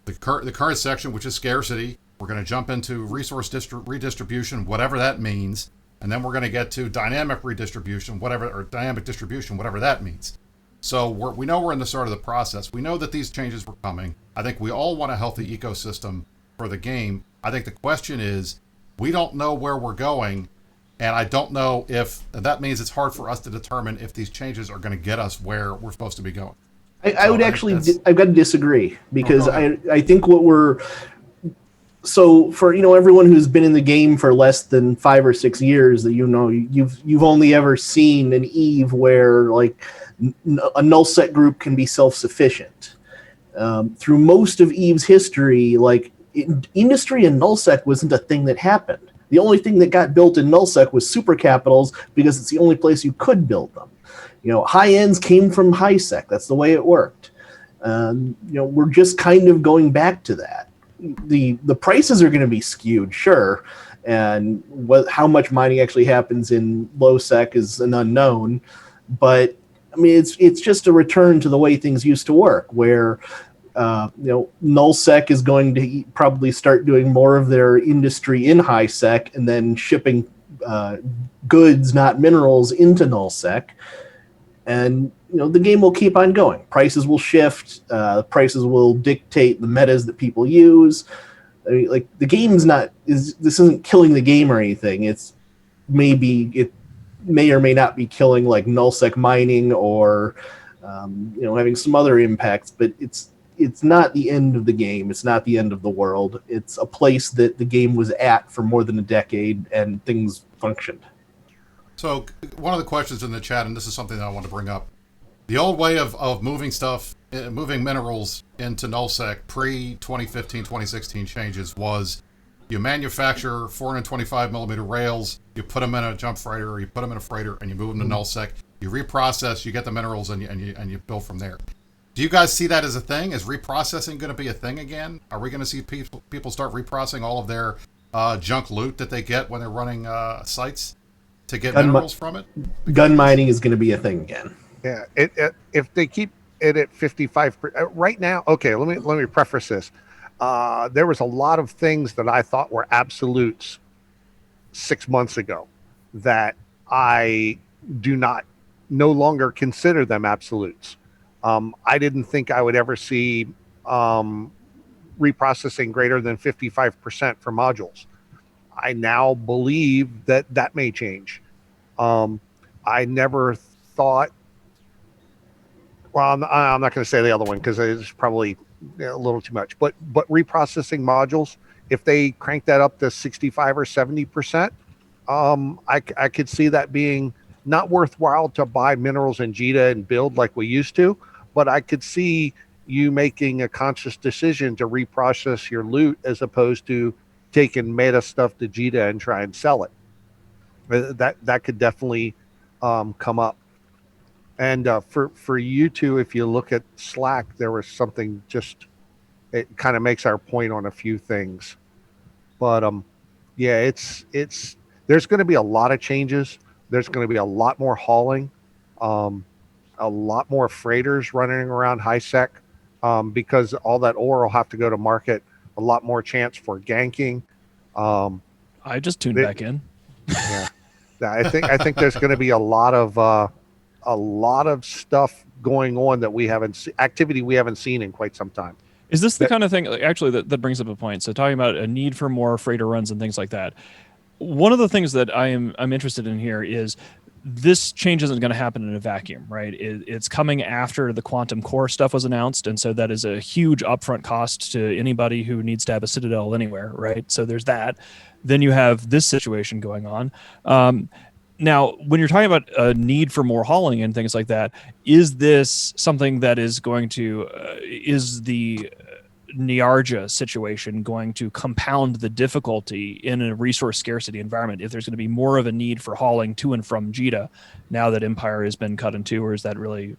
the current section, which is scarcity. We're going to jump into resource redistribution, whatever that means. And then we're going to get to dynamic redistribution, dynamic distribution, whatever that means. So we know we're in the start of the process. We know that these changes were coming. I think we all want a healthy ecosystem for the game. I think the question is, we don't know where we're going, and I don't know if that means it's hard for us to determine if these changes are going to get us where we're supposed to be going. I've got to disagree, because I think So for everyone who's been in the game for less than 5 or 6 years, that you've only ever seen an Eve where like a null set group can be self-sufficient. Through most of Eve's history, like industry in nullsec wasn't a thing that happened. The only thing that got built in nullsec was super capitals because it's the only place you could build them. High ends came from high sec. That's the way it worked. We're just kind of going back to that. The prices are going to be skewed, sure, and how much mining actually happens in low sec is an unknown. But I mean, it's just a return to the way things used to work, where nullsec is going to probably start doing more of their industry in high sec and then shipping goods, not minerals, into nullsec. And the game will keep on going. Prices will shift. Prices will dictate the metas that people use. I mean, like the game's this isn't killing the game or anything. It may or may not be killing like nullsec mining or having some other impacts. But it's not the end of the game. It's not the end of the world. It's a place that the game was at for more than a decade, and things functioned. So one of the questions in the chat, and this is something that I want to bring up, the old way of moving moving minerals into nullsec pre-2015, 2016 changes was you manufacture 425 millimeter rails, you put them in a jump freighter, or you put them in a freighter, and you move them to nullsec. You reprocess, you get the minerals, and you build from there. Do you guys see that as a thing? Is reprocessing going to be a thing again? Are we going to see people start reprocessing all of their junk loot that they get when they're running sites to get minerals from it? Gun mining is going to be a thing again. Yeah, if they keep it at 55% right now. Okay, let me preface this. There was a lot of things that I thought were absolutes 6 months ago that I no longer consider them absolutes. I didn't think I would ever see reprocessing greater than 55% for modules. I now believe that may change. I never thought. Well, I'm not going to say the other one because it's probably a little too much. But reprocessing modules, if they crank that up to 65 or 70%, I could see that being not worthwhile to buy minerals in JITA and build like we used to. But I could see you making a conscious decision to reprocess your loot as opposed to taking meta stuff to JITA and try and sell it. That could definitely come up. And for you two, if you look at Slack, there was something it kind of makes our point on a few things. But yeah, it's there's going to be a lot of changes. There's going to be a lot more hauling, a lot more freighters running around high sec because all that ore will have to go to market. A lot more chance for ganking. I just tuned back in. Yeah, I think there's going to be a lot of stuff going on that activity we haven't seen in quite some time. Is this the kind of thing, actually, that brings up a point? So talking about a need for more freighter runs and things like that. One of the things that I'm interested in here is this change isn't going to happen in a vacuum, right? It's coming after the quantum core stuff was announced. And so that is a huge upfront cost to anybody who needs to have a Citadel anywhere, right? So there's that. Then you have this situation going on. Now, when you're talking about a need for more hauling and things like that, is this something that is going to, is the Niarja situation going to compound the difficulty in a resource scarcity environment if there's going to be more of a need for hauling to and from JITA now that Empire has been cut in two, or is that really,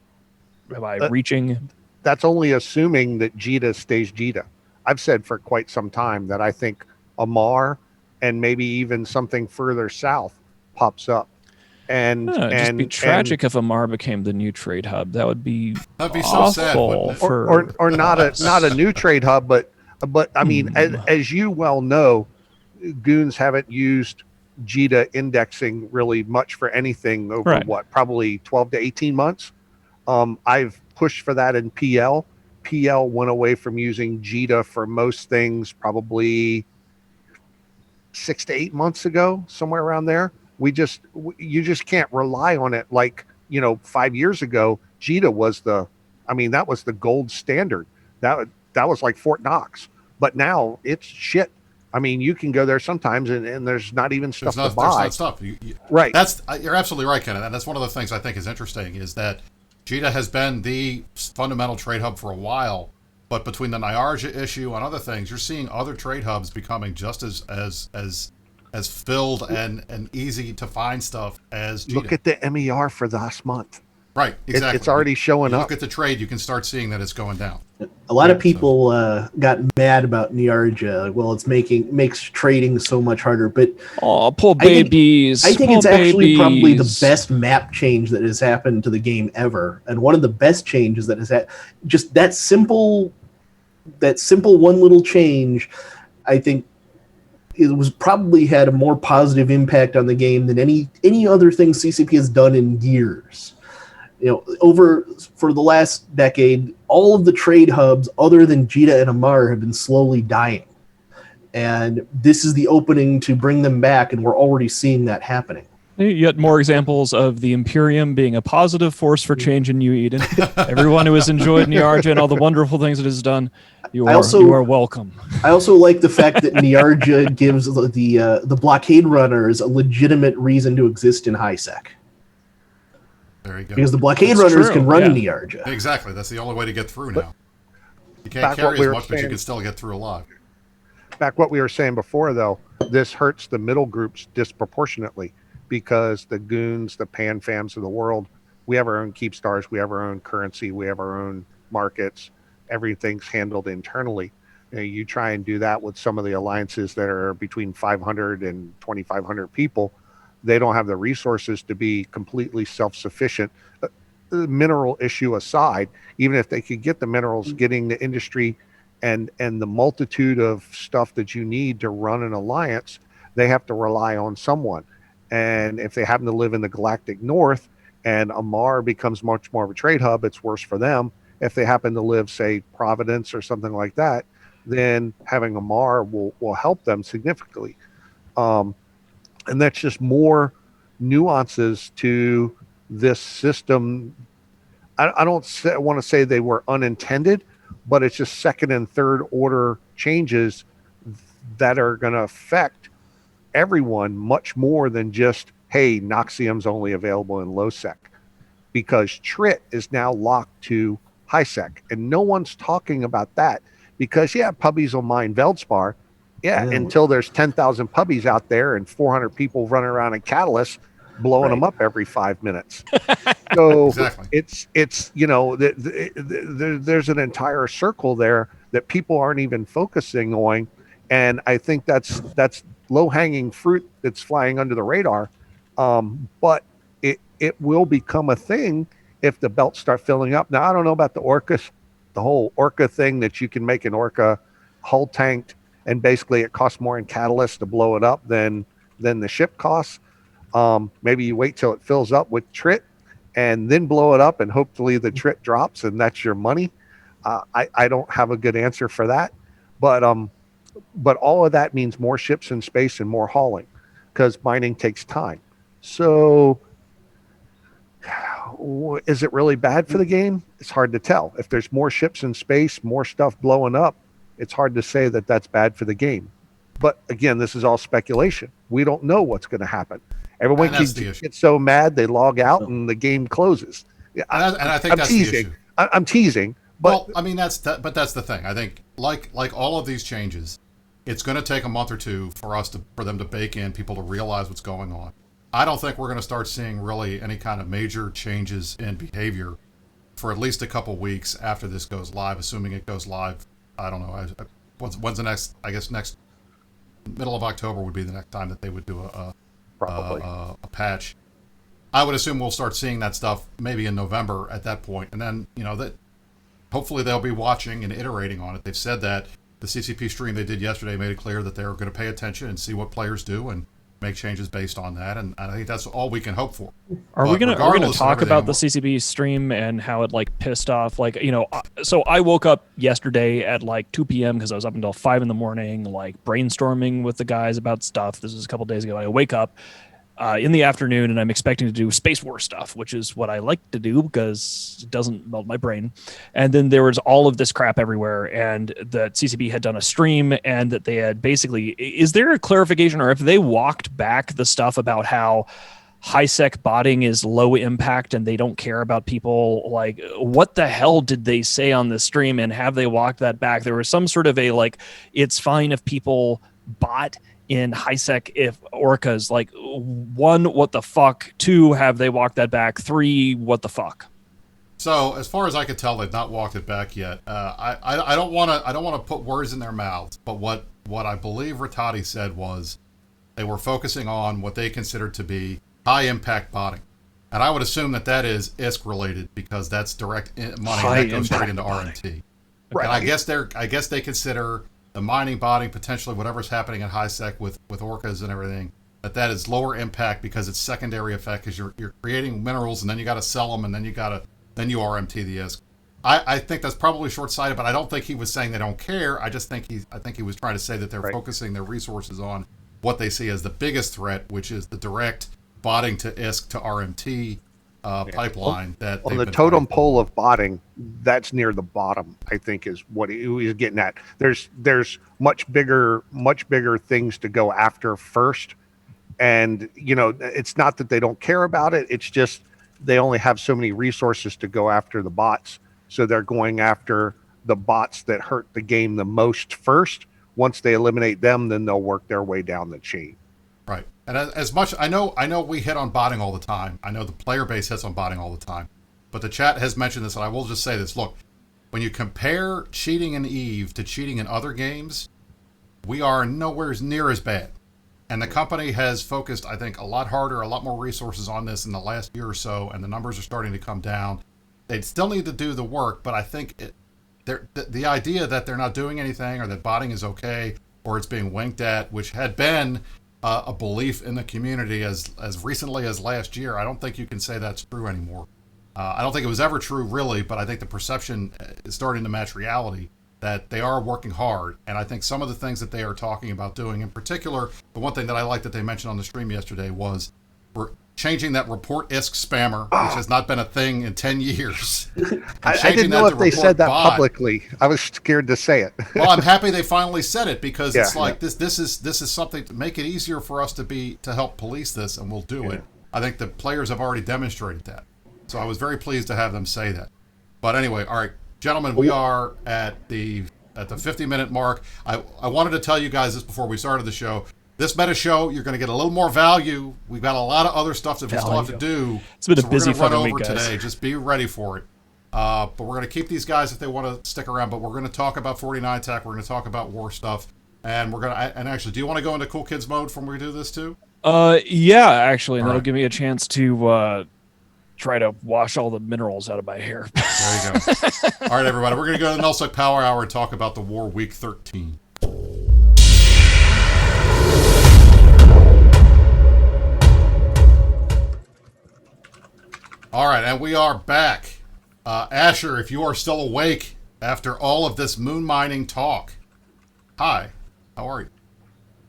am I reaching? That's only assuming that JITA stays JITA. I've said for quite some time that I think Amar and maybe even something further south pops up. And it'd just be tragic if Amar became the new trade hub. That'd be so sad, wouldn't it? Or not a new trade hub, but I mean, as you well know, goons haven't used JITA indexing really much for anything over probably 12 to 18 months. I've pushed for that in PL. PL went away from using JITA for most things probably 6 to 8 months ago, somewhere around there. You just can't rely on it like, 5 years ago. JITA was that was the gold standard. That was like Fort Knox. But now it's shit. I mean, you can go there sometimes and there's not even stuff There's to buy. not stuff. Right. You're absolutely right, Kenneth. And that's one of the things I think is interesting is that Jita has been the fundamental trade hub for a while, but between the Nyarja issue and other things, you're seeing other trade hubs becoming just as filled and easy to find stuff as Jita. Look at the MER for last month. Right, exactly. It's already showing up. Look at the trade, you can start seeing that it's going down. A lot of people got mad about Nyarja. Well, makes trading so much harder, but oh, poor babies! I think poor it's actually babies. probably the best map change that has happened to the game ever, and one of the best changes that has had. Just that simple one little change, I think it was probably had a more positive impact on the game than any other thing CCP has done in years. For the last decade, all of the trade hubs other than Jita and Amar have been slowly dying. And this is the opening to bring them back, and we're already seeing that happening. Yet more examples of the Imperium being a positive force for change in New Eden. Everyone who has enjoyed Nyarja and all the wonderful things it has done, you are welcome. I also like the fact that Nyarja gives the blockade runners a legitimate reason to exist in HiSec. There you go. Because the blockade runners can run Nyarja. Exactly. That's the only way to get through now. You can't carry as much, but you can still get through a lot. Back what we were saying before, though, this hurts the middle groups disproportionately because the goons, the pan-fams of the world, we have our own keep stars, we have our own currency, we have our own markets. Everything's handled internally. You try and do that with some of the alliances that are between 500 and 2,500 people. They don't have the resources to be completely self-sufficient. The mineral issue aside, even if they could get the minerals, getting the industry and the multitude of stuff that you need to run an alliance, they have to rely on someone. And if they happen to live in the galactic north and Amar becomes much more of a trade hub, it's worse for them. If they happen to live, say, Providence or something like that, then having Amar will help them significantly. And that's just more nuances to this system. I don't want to say they were unintended, but it's just second and third order changes that are going to affect everyone much more than just, hey, Noxium's only available in low sec, because Trit is now locked to high sec. And no one's talking about that because, yeah, puppies will mine Veldspar. Yeah, until there's 10,000 puppies out there and 400 people running around in Catalyst blowing them up every 5 minutes. So exactly. it's there's an entire circle there that people aren't even focusing on, and I think that's low-hanging fruit that's flying under the radar. But it will become a thing if the belts start filling up. Now I don't know about the Orcas, the whole Orca thing that you can make an Orca hull tanked. And basically, it costs more in catalyst to blow it up than the ship costs. Maybe you wait till it fills up with Trit and then blow it up, and hopefully the Trit drops, and that's your money. I don't have a good answer for that, but all of that means more ships in space and more hauling, because mining takes time. So, is it really bad for the game? It's hard to tell. If there's more ships in space, more stuff blowing up, it's hard to say that that's bad for the game. But again, this is all speculation. We don't know what's going to happen. Everyone gets so mad they log out and the game closes. I think that's teasing. the issue. I'm teasing. But well, I mean, that's the thing. I think like all of these changes, it's going to take a month or two for them to bake in, people to realize what's going on. I don't think we're going to start seeing really any kind of major changes in behavior for at least a couple weeks after this goes live, assuming it goes live. I don't know. When's the next? I guess next middle of October would be the next time that they would do a patch. I would assume we'll start seeing that stuff maybe in November at that point, and then that hopefully they'll be watching and iterating on it. They've said that the CCP stream they did yesterday made it clear that they're going to pay attention and see what players do and make changes based on that, and I think that's all we can hope for. Are we gonna talk about the CCP stream and how it pissed off? So I woke up yesterday at 2 p.m. because I was up until 5 in the morning, brainstorming with the guys about stuff. This was a couple days ago. I wake up in the afternoon, and I'm expecting to do Space War stuff, which is what I like to do because it doesn't melt my brain. And then there was all of this crap everywhere, and that CCP had done a stream, and that they had basically, is there a clarification, or if they walked back the stuff about how high-sec botting is low impact and they don't care about people? Like, what the hell did they say on the stream, and have they walked that back? There was some sort of a, like, it's fine if people bot in high sec if orcas, like, 1, what the fuck? 2, have they walked that back? 3, what the fuck? So as far as I could tell, they've not walked it back yet. I don't want to put words in their mouths, but what I believe Rattati said was they were focusing on what they considered to be high impact botting, and I would assume that is ISK related, because that's direct money that goes straight into RMT. Right. And I guess they consider the mining, botting, potentially whatever's happening in high sec with orcas and everything, that is lower impact because it's secondary effect, because you're creating minerals and then you got to sell them, and then you RMT the ISK. I think that's probably short-sighted, but I don't think he was saying they don't care. I think he was trying to say that they're focusing their resources on what they see as the biggest threat, which is the direct botting to ISK to RMT pipeline. That on the totem pole of botting, that's near the bottom, I think, is what he was getting at. There's much bigger things to go after first, and it's not that they don't care about it, it's just they only have so many resources to go after the bots, so they're going after the bots that hurt the game the most first. Once they eliminate them, then they'll work their way down the chain. Right. And as much, I know we hit on botting all the time. I know the player base hits on botting all the time. But the chat has mentioned this, and I will just say this. Look, when you compare cheating in EVE to cheating in other games, we are nowhere near as bad. And the company has focused, I think, a lot harder, a lot more resources on this in the last year or so, and the numbers are starting to come down. They still need to do the work, but I think the idea that they're not doing anything, or that botting is okay, or it's being winked at, which had been a belief in the community as recently as last year, I don't think you can say that's true anymore. I don't think it was ever true, really, but I think the perception is starting to match reality, that they are working hard. And I think some of the things that they are talking about doing, in particular, the one thing that I liked that they mentioned on the stream yesterday was we're changing that report ISK spammer, which has not been a thing in 10 years. I didn't know if they said that publicly. I was scared to say it. Well, I'm happy they finally said it, because it's like this is something to make it easier for us to help police this, and we'll do it. I think the players have already demonstrated that. So I was very pleased to have them say that. But anyway, all right, gentlemen, we are at the 50-minute mark. I wanted to tell you guys this before we started the show. This meta show, you're going to get a little more value. We've got a lot of other stuff that we still have to do. It's been a busy fucking week, guys. Today. Just be ready for it. But we're going to keep these guys if they want to stick around. But we're going to talk about 49 Tech. We're going to talk about war stuff. And we're going to. And actually, do you want to go into Cool Kids mode when we do this too? Yeah, actually, and that'll give me a chance to try to wash all the minerals out of my hair. There you go. All right, everybody. We're going to go to the Nullsec Power Hour and talk about the war week 13. All right, and we are back. Asher, if you are still awake after all of this moon mining talk. Hi, how are you?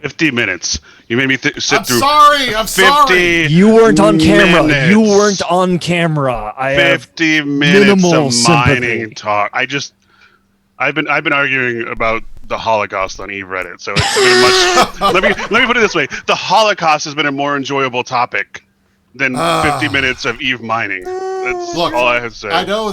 50 minutes. You made me sit through. I'm sorry. You weren't on camera. Minutes. You weren't on camera. 50 minutes of mining talk. I've been arguing about the Holocaust on Eve Reddit, so it's been much. let me put it this way: the Holocaust has been a more enjoyable topic than 50 minutes of Eve mining. That's all I have to say. I know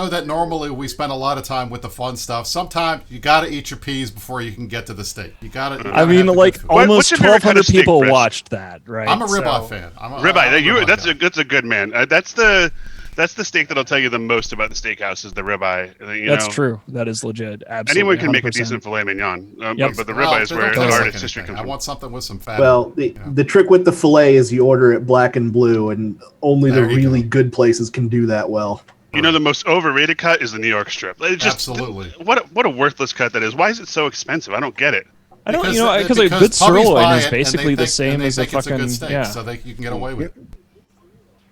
that normally we spend a lot of time with the fun stuff. Sometimes you got to eat your peas before you can get to the steak. You got to. I mean, like almost 1,200 people watched that, right? I'm a ribeye fan. Ribeye. That's a good man. That's the steak that'll tell you the most about the steakhouse is the ribeye. That's true. That is legit. Absolutely. Anyone can 100%. make a decent filet mignon, but the ribeye is where the artist history comes from. I want something with some fat. Well, the trick with the filet is you order it black and blue, and only the really good places can do that well. You know, the most overrated cut is the New York strip. Absolutely. What a worthless cut that is. Why is it so expensive? I don't get it. I don't, because a good sirloin is basically the same as a fucking so you can get away with it.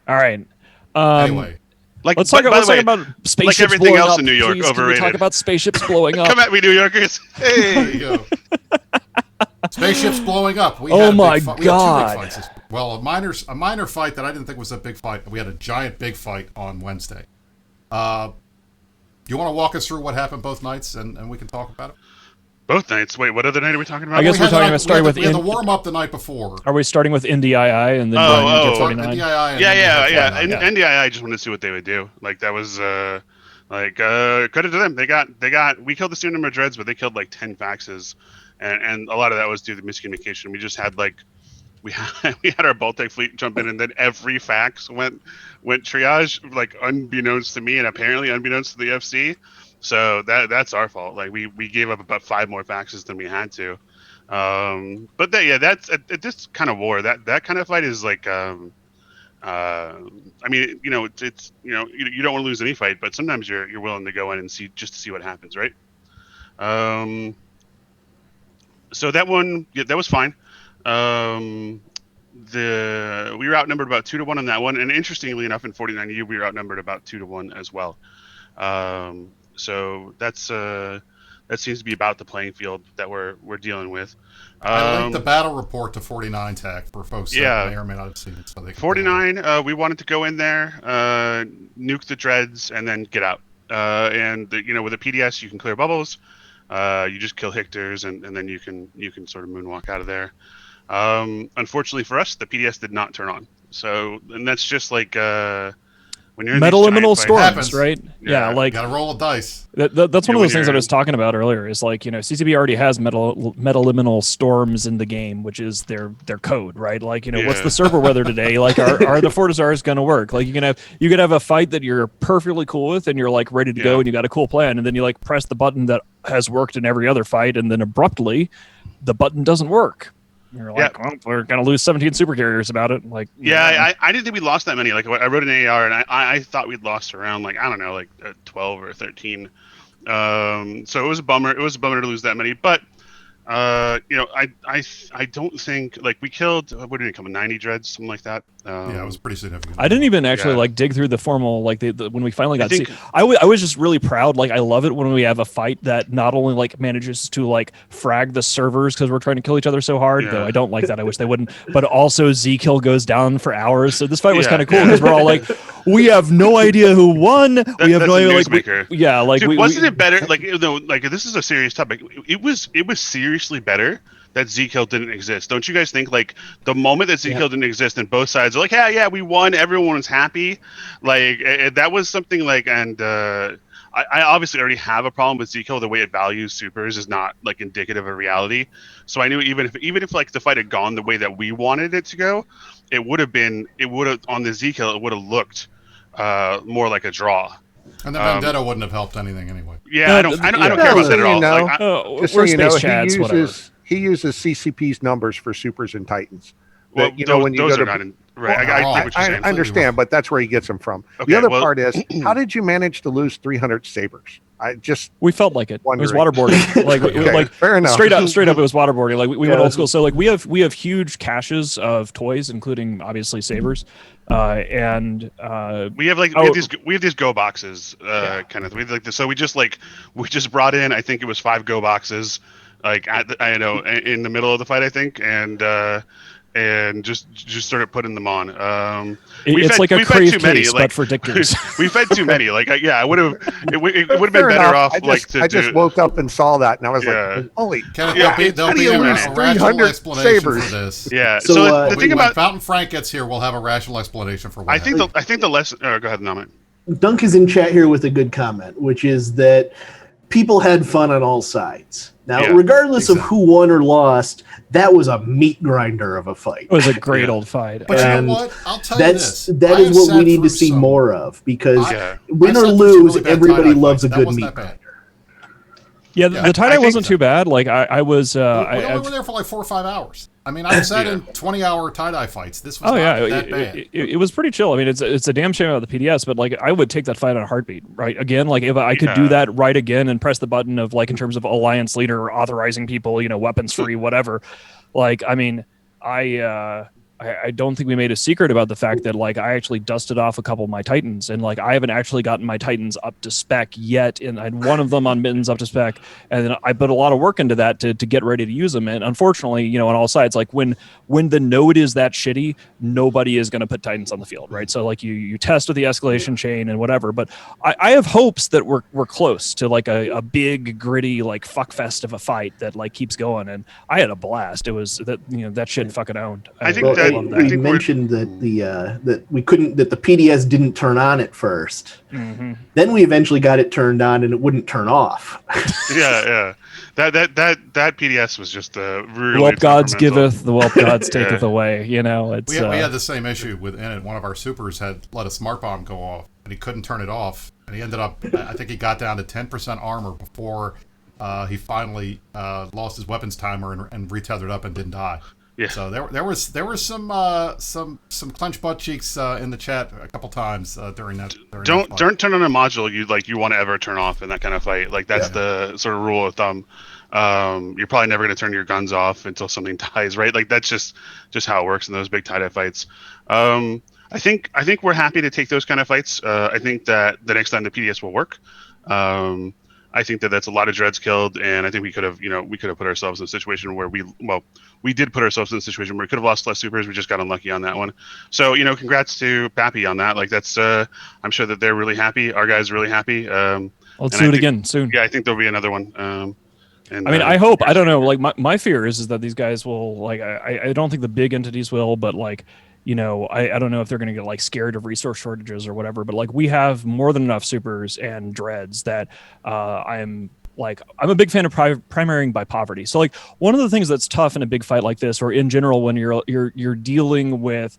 All right. Anyway, let's talk about spaceships like everything blowing else up. in New York, Please, overrated. Can we talk about spaceships blowing up? Come at me, New Yorkers. Hey, there you go. Spaceships blowing up. Oh my god! Well, a minor fight that I didn't think was a big fight. We had a giant big fight on Wednesday. You want to walk us through what happened both nights, and we can talk about it? Both nights. Wait, what other night are we talking about? I guess we're talking about starting with. We had the warm up the night before. Are we starting with NDII and then going into 49? NDII Yeah. NDII. I just wanted to see what they would do. Like that was credit to them. We killed the same number of dreads, but they killed like 10 faxes, and a lot of that was due to miscommunication. We just had like we had our Baltic fleet jump in, and then every fax went triage, like unbeknownst to me, and apparently unbeknownst to the FC. So that's our fault. Like we gave up about 5 more faxes than we had to. But that's at this kind of war. That kind of fight is like. I mean, it's you don't want to lose any fight, but sometimes you're willing to go in and see what happens, right? So that one, that was fine. We were outnumbered about 2-1 on that one, and interestingly enough, in 49U we were outnumbered about 2-1 as well. So that seems to be about the playing field that we're dealing with. I linked the battle report to 49 tag for folks that may or may not have seen it. So they 49, we wanted to go in there, nuke the dreads, and then get out. And with a PDS, you can clear bubbles. You just kill Hictors, and then you can sort of moonwalk out of there. Unfortunately for us, the PDS did not turn on. And that's just like when you're in Metaliminal storms, happens. Right? Yeah, like gotta roll a dice. That's one of those things I was talking about earlier. Is like CCP already has metaliminal storms in the game, which is their code, right? Like what's the server weather today? Like are the Fortizars going to work? Like you can have a fight that you're perfectly cool with, and you're like ready to go, and you got a cool plan, and then you like press the button that has worked in every other fight, and then abruptly, the button doesn't work. You're like, well, we're gonna lose 17 super carriers about it. Like, I didn't think we lost that many. Like, I wrote an AR, and I thought we'd lost around like 12 or 13. So it was a bummer. It was a bummer to lose that many. But I don't think like we killed. What did it come? 90 dreads, something like that. It was pretty significant. I didn't even actually like dig through the formal when we finally got. I was just really proud. Like I love it when we have a fight that not only like manages to like frag the servers because we're trying to kill each other so hard. Though I don't like that. I wish they wouldn't. But also Z kill goes down for hours. So this fight was kind of cool because we're all like, we have no idea who won. We have no idea. Dude, wasn't it better? Like this is a serious topic. It was seriously better that Z-Kill didn't exist. Don't you guys think like the moment that Z-Kill didn't exist and both sides are like, yeah, we won, everyone was happy. Like that was something like, and I obviously already have a problem with Z-Kill. The way it values supers is not like indicative of reality. So I knew even if like the fight had gone the way that we wanted it to go, it would have on the Z-Kill, it would have looked more like a draw. And the Vendetta wouldn't have helped anything anyway. Yeah, I don't care about that at all. Just so you know, he uses CCP's numbers for supers and titans. Well, when those are not in. Right, I understand, but that's where he gets them from. Okay, the other part is, how did you manage to lose 300 sabers? We felt like it. Wondering. It was waterboarding. Like fair enough. Straight up, it was waterboarding. Like we went old school. So like we have huge caches of toys, including obviously sabers, and we have these go boxes, kind of. We like this. So we just brought in. I think it was 5 go boxes, like in the middle of the fight, I think, and just started putting them on. It's like a crave case, but for dictators. We fed too many. Like, I would have. It would have been better off. I just woke up and saw that, and I was like, "Holy, there'll be a rational explanation for this." Yeah. So the thing about Fountain Frank gets here, we'll have a rational explanation for what. I think the lesson. Go ahead, Naman. Dunk is in chat here with a good comment, which is that people had fun on all sides. Now, regardless of who won or lost, that was a meat grinder of a fight. It was a great old fight. But you know what? I'll tell you this. That is what we need to see more of, because win or lose, everybody loves a good meat grinder. Yeah, the tie-dye wasn't too bad. Like I was. We were there for like 4 or 5 hours. I mean, I sat in 20-hour tie-dye fights. This was not that bad. It was pretty chill. I mean, it's a damn shame about the PDS, but like I would take that fight on a heartbeat. Right? Again, like if I could do that right again and press the button of like in terms of alliance leader authorizing people, weapons free, whatever. Like I mean, I I don't think we made a secret about the fact that like I actually dusted off a couple of my Titans, and like I haven't actually gotten my Titans up to spec yet, and I had one of them on mittens up to spec, and then I put a lot of work into that to get ready to use them. And unfortunately, you know, on all sides, like when the node is that shitty, nobody is going to put Titans on the field, right? So like you test with the escalation chain and whatever, but I have hopes that we're close to like a big gritty like fuckfest of a fight that like keeps going, and I had a blast. It was that, you know, that shit fucking owned. I think we mentioned that that we couldn't, that the PDS didn't turn on at first. Mm-hmm. Then we eventually got it turned on and it wouldn't turn off. yeah. That PDS was just really Whelp gods temperamental. giveth, the whelp gods taketh away. You know, it's We had the same issue with in it. One of our supers had let a smart bomb go off, and he couldn't turn it off, and he ended up. I think he got down to 10% armor before he finally lost his weapons timer and retethered up and didn't die. Yeah. So there was some clenched butt cheeks in the chat a couple times during that. Don't turn on a module you want to ever turn off in that kind of fight. Like that's the sort of rule of thumb. You're probably never going to turn your guns off until something dies, right? Like that's just how it works in those big tie-dye fights. I think we're happy to take those kind of fights. I think that the next time the PDS will work. I think that that's a lot of dreads killed, and I think we could have put ourselves in a situation where we did put ourselves in a situation where we could have lost less supers. We just got unlucky on that one. So, you know, congrats to Pappy on that. Like that's, I'm sure that they're really happy. Our guys are really happy. Let's do it again soon. Yeah, I think there'll be another one. And, I mean, I hope. I don't know. Like my fear is that these guys will like. I don't think the big entities will, but like, you know, I don't know if they're going to get like scared of resource shortages or whatever, but like we have more than enough supers and dreads that I'm a big fan of primarying by poverty. So like one of the things that's tough in a big fight like this, or in general when you're dealing with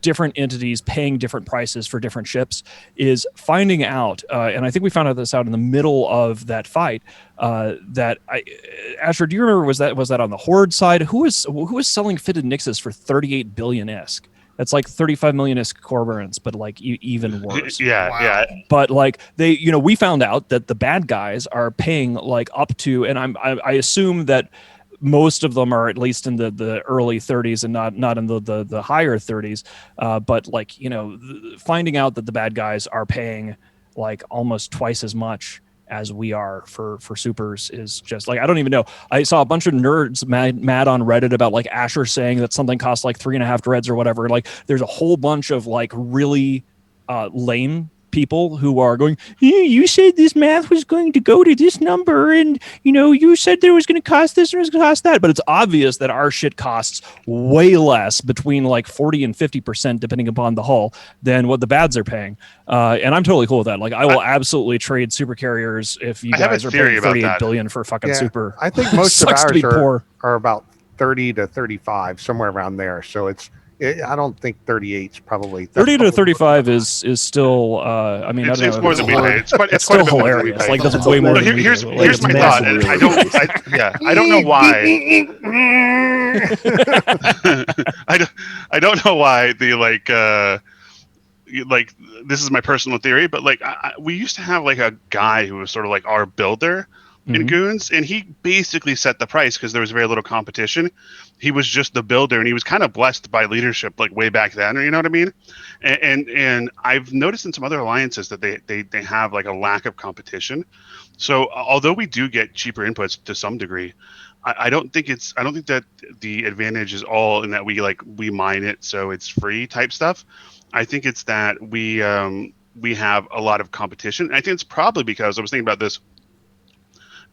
different entities paying different prices for different ships, is finding out, and I think we found this out in the middle of that fight. Asher, do you remember was that on the Horde side? Who was selling fitted Nixus for 38 billion ISK? That's like 35 million ISK cormorants, but like even worse. Yeah. But like we found out that the bad guys are paying like up to, and I assume that most of them are at least in the early 30s and not in the higher 30s. But like, you know, finding out that the bad guys are paying like almost twice as much as we are for supers is just like, I don't even know. I saw a bunch of nerds mad on Reddit about like Asher saying that something costs like 3.5 dreads or whatever. Like there's a whole bunch of like really lame people who are going, you said this math was going to go to this number, and you know, you said there was going to cost this or it was going to cost that, but it's obvious that our shit costs way less, between like 40 and 50% depending upon the hull, than what the bads are paying, and I'm totally cool with that. Like I will absolutely trade super carriers if you guys are paying 38 billion for a fucking super. I think most of ours are about 30 to 35, somewhere around there. So I don't think 38's probably 30 to 35 is still. I mean, it's, I don't it's know. more than we pay. It's still hilarious. Like that's way more. Than here's my thought. And I don't know why. I don't know why the like this is my personal theory, but like we used to have like a guy who was sort of like our builder in Goons, and he basically set the price because there was very little competition. He was just the builder, and he was kind of blessed by leadership like way back then, you know what I mean? And I've noticed in some other alliances that they have like a lack of competition. So although we do get cheaper inputs to some degree, I don't think that the advantage is all in that we mine it so it's free type stuff. I think it's that we have a lot of competition. And I think it's probably because I was thinking about this.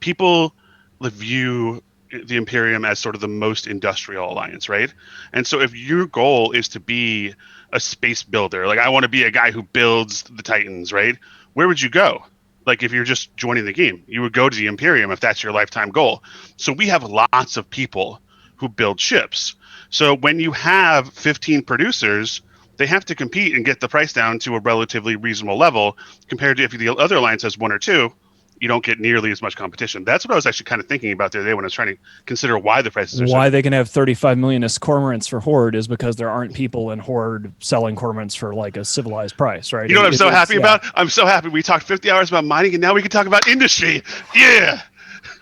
People view the Imperium as sort of the most industrial alliance, right? And so if your goal is to be a space builder, like I want to be a guy who builds the Titans, right? Where would you go? Like if you're just joining the game, you would go to the Imperium if that's your lifetime goal. So we have lots of people who build ships. So when you have 15 producers, they have to compete and get the price down to a relatively reasonable level compared to if the other alliance has one or two. You don't get nearly as much competition. That's what I was actually kind of thinking about the other day when I was trying to consider why the prices are why they can have 35 million cormorants for Horde is because there aren't people in Horde selling cormorants for like a civilized price, right? You know what I'm so happy about? I'm so happy we talked 50 hours about mining, and now we can talk about industry. Yeah,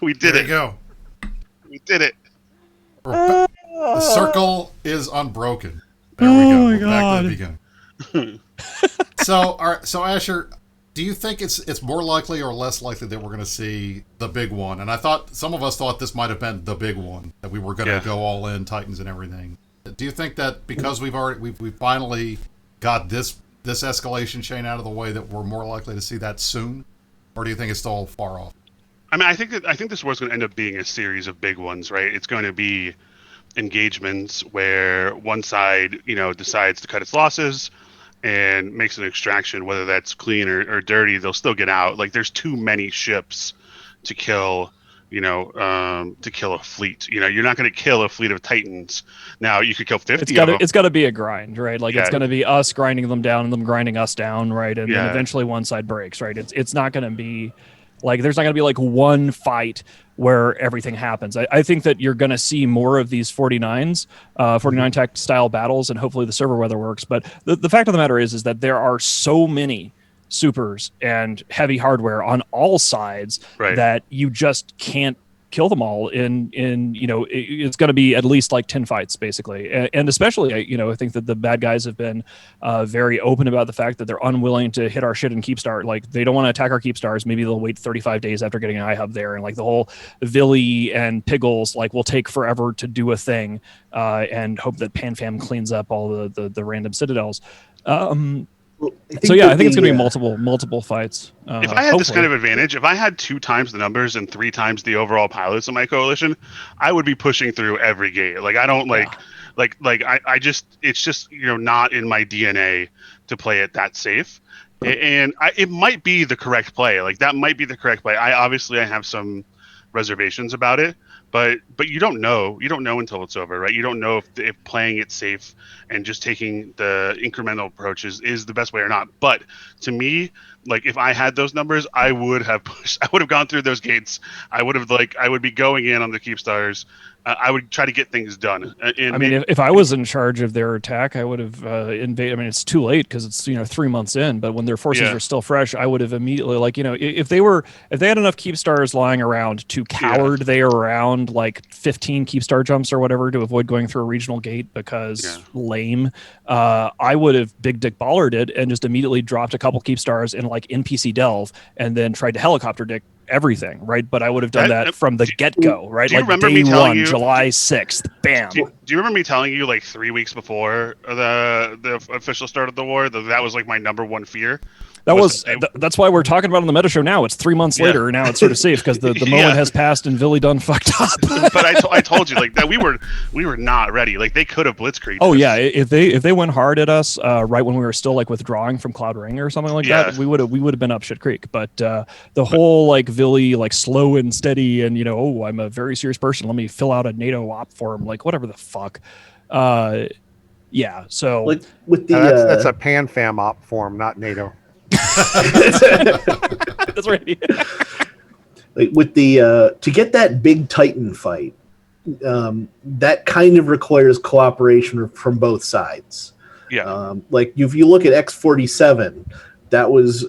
we did it. There you go. We did it. The circle is unbroken. There we go. We're back to the beginning. So, all right, so Asher, do you think it's more likely or less likely that we're going to see the big one? And I thought some of us thought this might have been the big one, that we were going to go all in, Titans and everything. Do you think that because we finally got this escalation chain out of the way that we're more likely to see that soon, or do you think it's still far off? I mean, I think this war's going to end up being a series of big ones, right? It's going to be engagements where one side, decides to cut its losses and makes an extraction, whether that's clean or dirty. They'll still get out. Like, there's too many ships to kill, to kill a fleet. You're not going to kill a fleet of Titans. Now, you could kill 50 of them. It's got to be a grind, right? Like, it's going to be us grinding them down and them grinding us down, right? And then eventually one side breaks, right? It's not going to be like, there's not going to be like one fight where everything happens. I think that you're going to see more of these 49 tech style battles, and hopefully the server weather works. But the fact of the matter is that there are so many supers and heavy hardware on all sides that you just can't kill them all in it's going to be at least like 10 fights basically. And especially I think that the bad guys have been very open about the fact that they're unwilling to hit our shit in Keepstar. Like, they don't want to attack our Keepstars. Maybe they'll wait 35 days after getting an iHub there, and like the whole Villy and Piggles will take forever to do a thing, and hope that PanFam cleans up all the random citadels. I think it's going to be multiple fights. If I had this kind of advantage, if I had 2 times the numbers and 3 times the overall pilots in my coalition, I would be pushing through every gate. Like, I don't I just, it's just, not in my DNA to play it that safe. And it might be the correct play. Like, that might be the correct play. I have some reservations about it, but you don't know until it's over, right? You don't know if playing it safe and just taking the incremental approach is the best way or not. But to me, like, if I had those numbers, I would have gone through those gates. I would be going in on the Keepstars. I would try to get things done. If I was in charge of their attack, I would have invaded. I mean, it's too late because it's 3 months in. But when their forces are still fresh, I would have immediately, if they had enough Keepstars lying around to coward they around like 15 Keepstar jumps or whatever to avoid going through a regional gate because lame. I would have big dick ballered it and just immediately dropped a couple Keepstars in like NPC Delve and then tried to helicopter dick everything, right? But I would have done that from the get-go, right? Do you remember day me telling you, July 6th, bam. Do you remember me telling you like 3 weeks before the official start of the war that was like my number one fear? That's why we're talking about it on the Meta Show now. It's 3 months later, and now it's sort of safe because the moment has passed and Villy done fucked up. But I told you like that we were not ready. Like, they could have blitzkrieged. Oh yeah, if they went hard at us right when we were still like withdrawing from Cloud Ring or something like that, we would have been up shit creek. But the whole like Villy like slow and steady and I'm a very serious person. Let me fill out a NATO op form, like whatever the fuck. So like with the that's a PanFam op form, not NATO. That's right. Like with the to get that big Titan fight, that kind of requires cooperation from both sides. Like if you look at X47, that was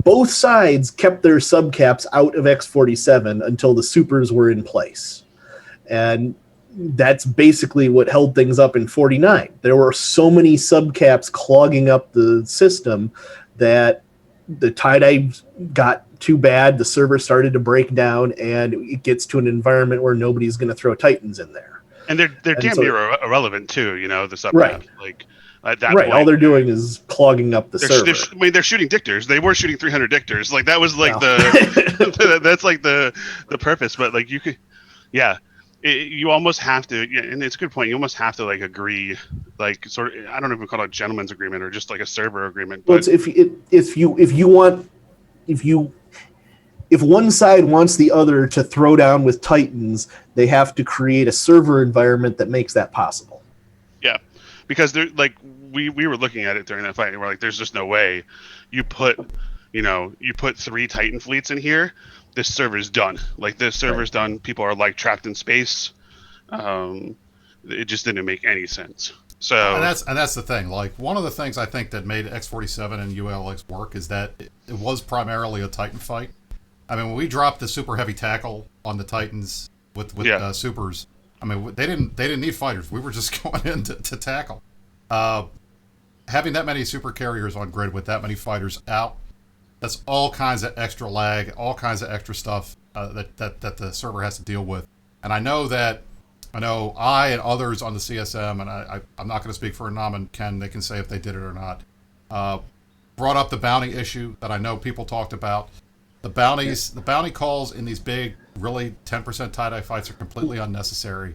both sides kept their subcaps out of X47 until the supers were in place, and that's basically what held things up in 49. There were so many subcaps clogging up the system that the tie-dye got too bad, the server started to break down, and it gets to an environment where nobody's going to throw Titans in there. And they're damn near irrelevant too, the subcaps. Like, at that point, all they're doing is clogging up the server. They're shooting dictors. They were shooting 300 dictors. Like, that was like that's like the purpose. But like, you could, you almost have to, and it's a good point. You almost have to like agree, like sort of. I don't know if we call it a gentleman's agreement or just like a server agreement. But well, if one side wants the other to throw down with Titans, they have to create a server environment that makes that possible. Yeah, because they're like we were looking at it during that fight, and we're like, there's just no way you put 3 Titan fleets in here. This server's done. Like, this server's done. People are like trapped in space. It just didn't make any sense. So and that's the thing. Like, one of the things I think that made X47 and ULX work is that it was primarily a Titan fight. I mean, when we dropped the super heavy tackle on the Titans with supers, I mean, they didn't need fighters. We were just going in to tackle. Having that many super carriers on grid with that many fighters out, that's all kinds of extra lag, all kinds of extra stuff that the server has to deal with. And I know I and others on the CSM, and I'm not going to speak for Nam and Ken, they can say if they did it or not, brought up the bounty issue that I know people talked about. The bounty calls in these big, really 10% tie-dye fights are completely unnecessary.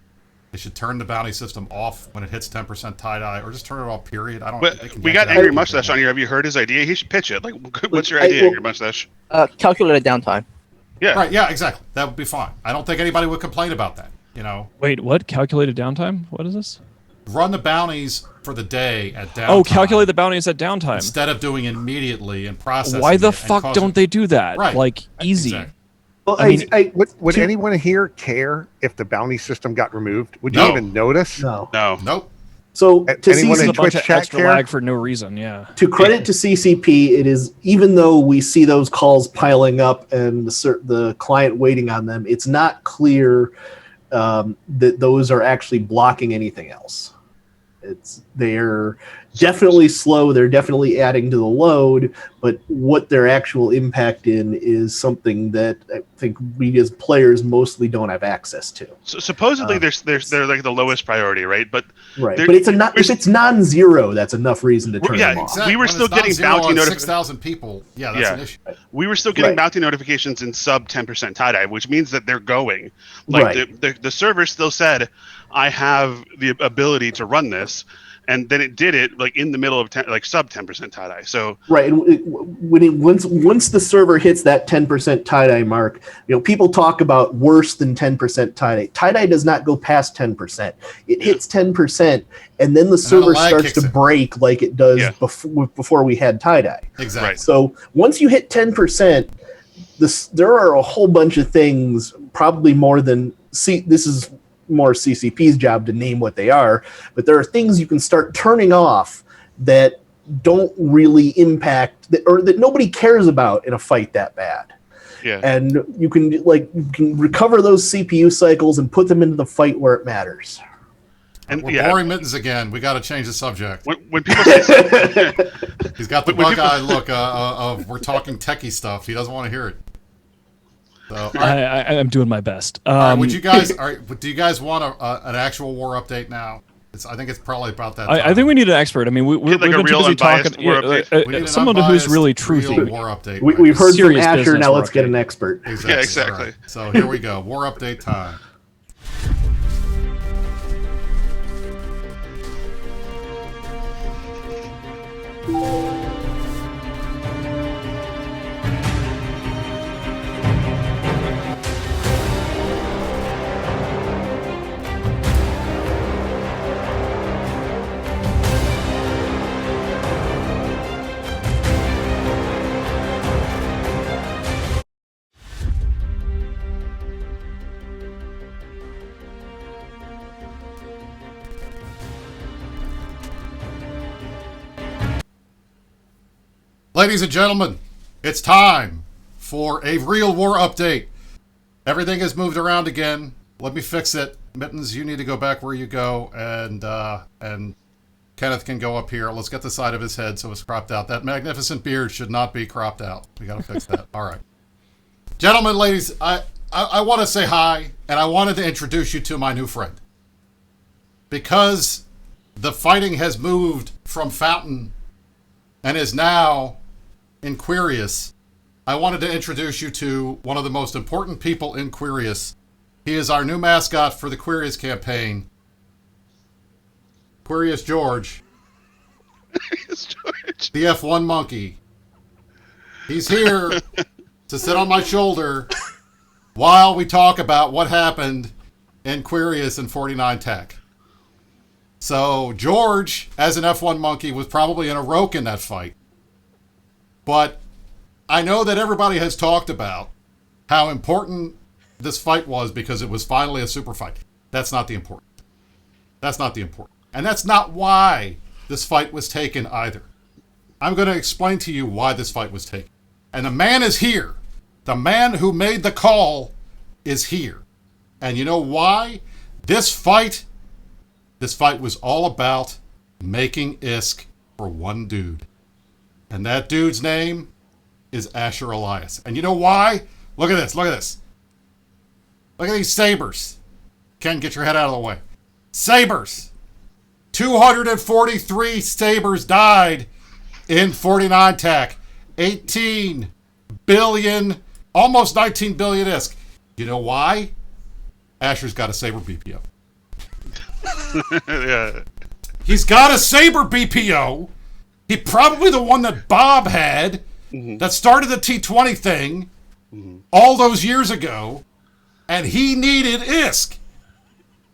They should turn the bounty system off when it hits 10% tie-dye, or just turn it off, period. I don't. But we got Angry Mustache on here. Have you heard his idea? He should pitch it. Like, what's your idea, Angry Mustache? Calculated downtime. Yeah. Right, yeah, exactly. That would be fine. I don't think anybody would complain about that, you know? Wait, what? Calculated downtime? What is this? Run the bounties for the day at downtime. Oh, calculate the bounties at downtime. Instead of doing it immediately and processing Why the it fuck don't they do that? Right. Like, easy. Exactly. Well, I mean, would anyone here care if the bounty system got removed? Would you No. even notice? No. Nope. So to Anyone in a bunch Twitch of chat extra care? lag for no reason. Yeah. to credit to CCP, it is, even though we see those calls piling up and the client waiting on them, it's not clear that those are actually blocking anything else. They're definitely slow. They're definitely adding to the load, but what their actual impact in is something that I think we as players mostly don't have access to. So supposedly they're like the lowest priority, right? But Right, but if it's non-zero, that's enough reason to turn them off. Exactly. We were When still it's getting non-zero bounty on notifications. 6,000 people. Yeah, that's an issue. We were still getting Right. bounty notifications in sub 10% tie-dye, which means that they're going. Like Right. the server still said, I have the ability to run this, and then it did it like in the middle of sub 10% tie-dye. So Right, and once the server hits that 10% tie-dye mark, people talk about worse than 10% tie-dye. Tie-dye does not go past 10%. It hits 10%, and then the server lag starts kicks to in. break like it does before we had tie-dye. Exactly. Right. So once you hit 10%, there are a whole bunch of things, probably more than this is more CCP's job to name what they are, but there are things you can start turning off that don't really impact or that nobody cares about in a fight that bad. yeah. And you can recover those CPU cycles and put them into the fight where it matters. And We're boring Mittens again. We got to change the subject. when people say He's got the when people- bug-eyed look of we're talking techie stuff. He doesn't want to hear it. So, all right. I'm doing my best. All right, would you guys? All right, do you guys want an actual war update now? I think it's probably about that time. I think we need an expert. I mean, we've Get, like, been a too real busy unbiased talking. war update. We need an Someone who's unbiased, really real truthy. war update. We've heard from Serious Asher, business now war let's get update. an expert. Exactly. Yeah, exactly. All right. So here we go. War update time. Ladies and gentlemen, it's time for a real war update. Everything has moved around again. Let me fix it. Mittens, you need to go back where you go, and Kenneth can go up here. Let's get the side of his head so it's cropped out. That magnificent beard should not be cropped out. We got to fix that. All right. Gentlemen, ladies, I want to say hi, and I wanted to introduce you to my new friend. Because the fighting has moved from Fountain and is now in Quirius, I wanted to introduce you to one of the most important people in Quirius. He is our new mascot for the Quirius campaign, Quirius George, It's George. the F1 monkey. He's here to sit on my shoulder while we talk about what happened in Quirius and 49 Tech. So George, as an F1 monkey, was probably in a roke in that fight. But I know that everybody has talked about how important this fight was because it was finally a super fight. That's not the important. That's not the important. And that's not why this fight was taken either. I'm going to explain to you why this fight was taken. And the man is here. The man who made the call is here. And you know why? This fight was all about making ISK for one dude. And that dude's name is Asher Elias. And you know why? Look at this. Look at this. Look at these sabers. Ken, get your head out of the way. Sabers. 243 sabers died in 49 TAC. 18 billion, almost 19 billion ISK. You know why? Asher's got a saber BPO. Yeah. He's got a saber BPO. He probably the one that Bob had that started the T20 thing all those years ago, and he needed ISK.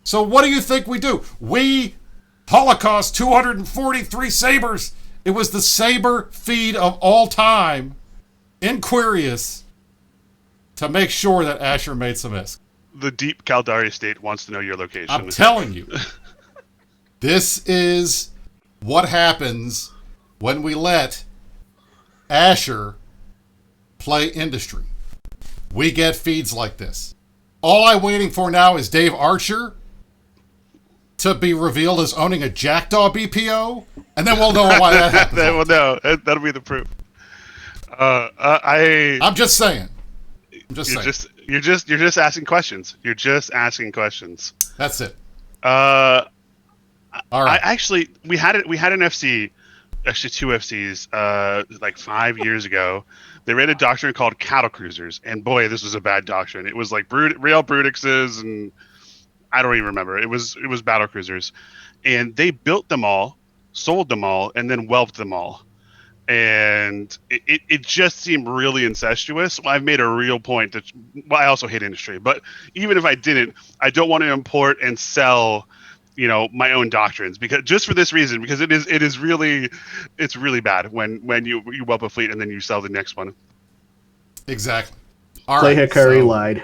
So what do you think we do? We Holocaust 243 sabers. It was the saber feed of all time in Quirius to make sure that Asher made some ISK. The deep Caldari state wants to know your location. I'm telling you. This is what happens when we let Asher play industry. We get feeds like this. All I'm waiting for now is Dave Archer to be revealed as owning a Jackdaw BPO, and then we'll know why that happens. Well, no, that'll be the proof. I'm just saying. You're just asking questions. You're just asking questions. That's it. All right. We had an FC, actually two FCs, like 5 years ago. They ran a doctrine called cattle cruisers, and boy, this was a bad doctrine. It was like real Brutixes, and I don't even remember. It was battle cruisers, and they built them all, sold them all, and then whelped them all. And it just seemed really incestuous. I've made a real point that, well, I also hate industry, but even if I didn't, I don't want to import and sell, my own doctrines, because just for this reason, because it's really bad when you whelp a fleet and then you sell the next one. Exactly. All Clay right. Hikari lied.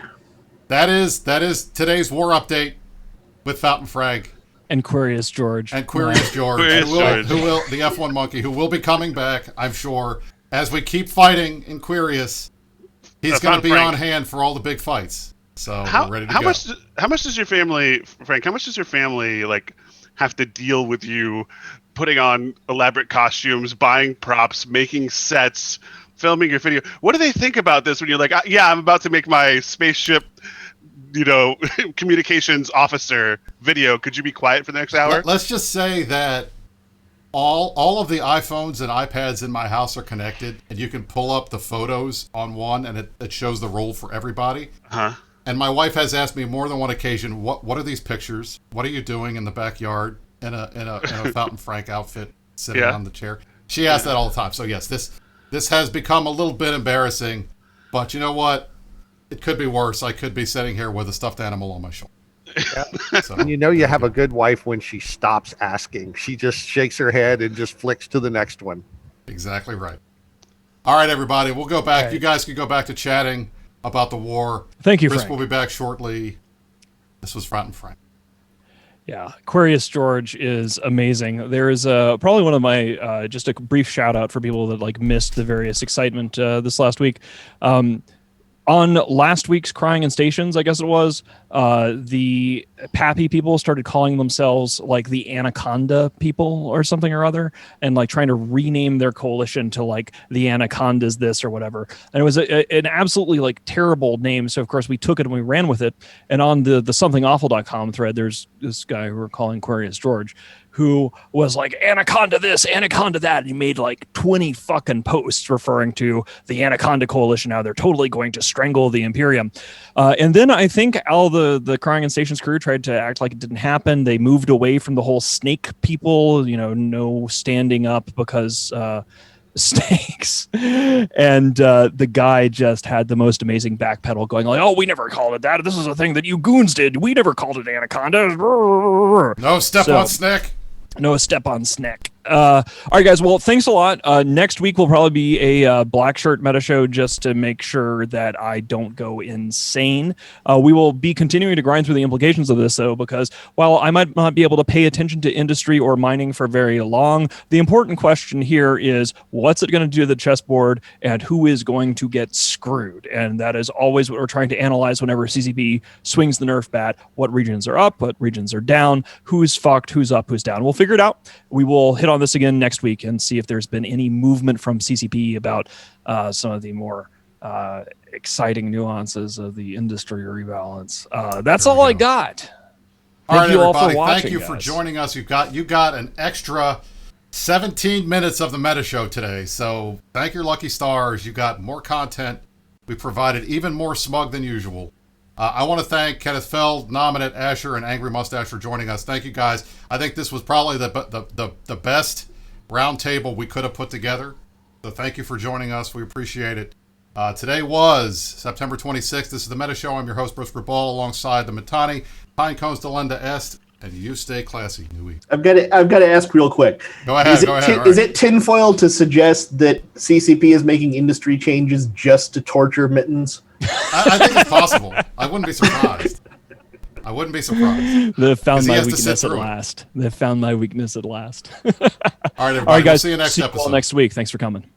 That is today's war update with Fountain Frank. And Quirius George. And Quirius George, who will the F1 monkey, who will be coming back, I'm sure, as we keep fighting in Quirius. He's going to be on hand for all the big fights. So we're ready to go. How much does your family, Frank? How much does your family have to deal with you putting on elaborate costumes, buying props, making sets, filming your video? What do they think about this when you're like, yeah, I'm about to make my spaceship, communications officer video. Could you be quiet for the next hour? Let's just say that all of the iPhones and iPads in my house are connected, and you can pull up the photos on one, and it shows the roll for everybody. Uh-huh. And my wife has asked me more than one occasion, what are these pictures? What are you doing in the backyard in a Fountain Frank outfit sitting on the chair? She asks that all the time. So yes, this has become a little bit embarrassing, but you know what? It could be worse. I could be sitting here with a stuffed animal on my shoulder. Yeah. So. And you have a good wife when she stops asking. She just shakes her head and just flicks to the next one. Exactly right. All right, everybody. We'll go back. Right. You guys can go back to chatting about the war. Thank you, Chris Frank. will be back shortly. This was Fountain Frank. Yeah, Quirius George is amazing. There is probably one of my just a brief shout out for people that missed the various excitement this last week. On last week's Crying in Stations, I guess it was, the Pappy people started calling themselves the Anaconda people or something or other, and trying to rename their coalition to the Anacondas this or whatever. And it was an absolutely terrible name. So of course we took it and we ran with it. And on the somethingawful.com thread, there's this guy who we're calling Quirius George, who was like, Anaconda this, Anaconda that. And he made 20 fucking posts referring to the Anaconda Coalition, how they're totally going to strangle the Imperium. And then I think all the Crying in Stations crew tried to act like it didn't happen. They moved away from the whole snake people, no standing up because snakes. And the guy just had the most amazing backpedal going oh, we never called it that. This is a thing that you goons did. We never called it Anaconda. No step on snake. No step on snack. All right, guys. Well, thanks a lot. Next week will probably be a black shirt meta show just to make sure that I don't go insane. We will be continuing to grind through the implications of this, though, because while I might not be able to pay attention to industry or mining for very long, the important question here is what's it going to do to the chessboard and who is going to get screwed? And that is always what we're trying to analyze whenever CCP swings the nerf bat. What regions are up? What regions are down? Who's fucked? Who's up? Who's down? We'll figure it out. We will hit on this again next week and see if there's been any movement from CCP about some of the more exciting nuances of the industry rebalance. That's all I got. Thank you all for watching. Thank you for joining us. You got an extra 17 minutes of the Meta Show today. So thank your lucky stars. You got more content. We provided even more smug than usual. I want to thank Kenneth Feld, Nominate, Asher, and Angry Mustache for joining us. Thank you, guys. I think this was probably the best roundtable we could have put together. So thank you for joining us. We appreciate it. Today was September 26th. This is the Meta Show. I'm your host, Bruce Grabal, alongside the Matani, Pinecones, Delenda Est, and you stay classy, Nui. I've got to ask real quick. Go ahead. Is it tinfoil to suggest that CCP is making industry changes just to torture Mittens? I think it's possible. I wouldn't be surprised. They've found my weakness at last. They've found my weakness at last. All right, everybody. All right, guys. We'll see you next episode. Next week. Thanks for coming.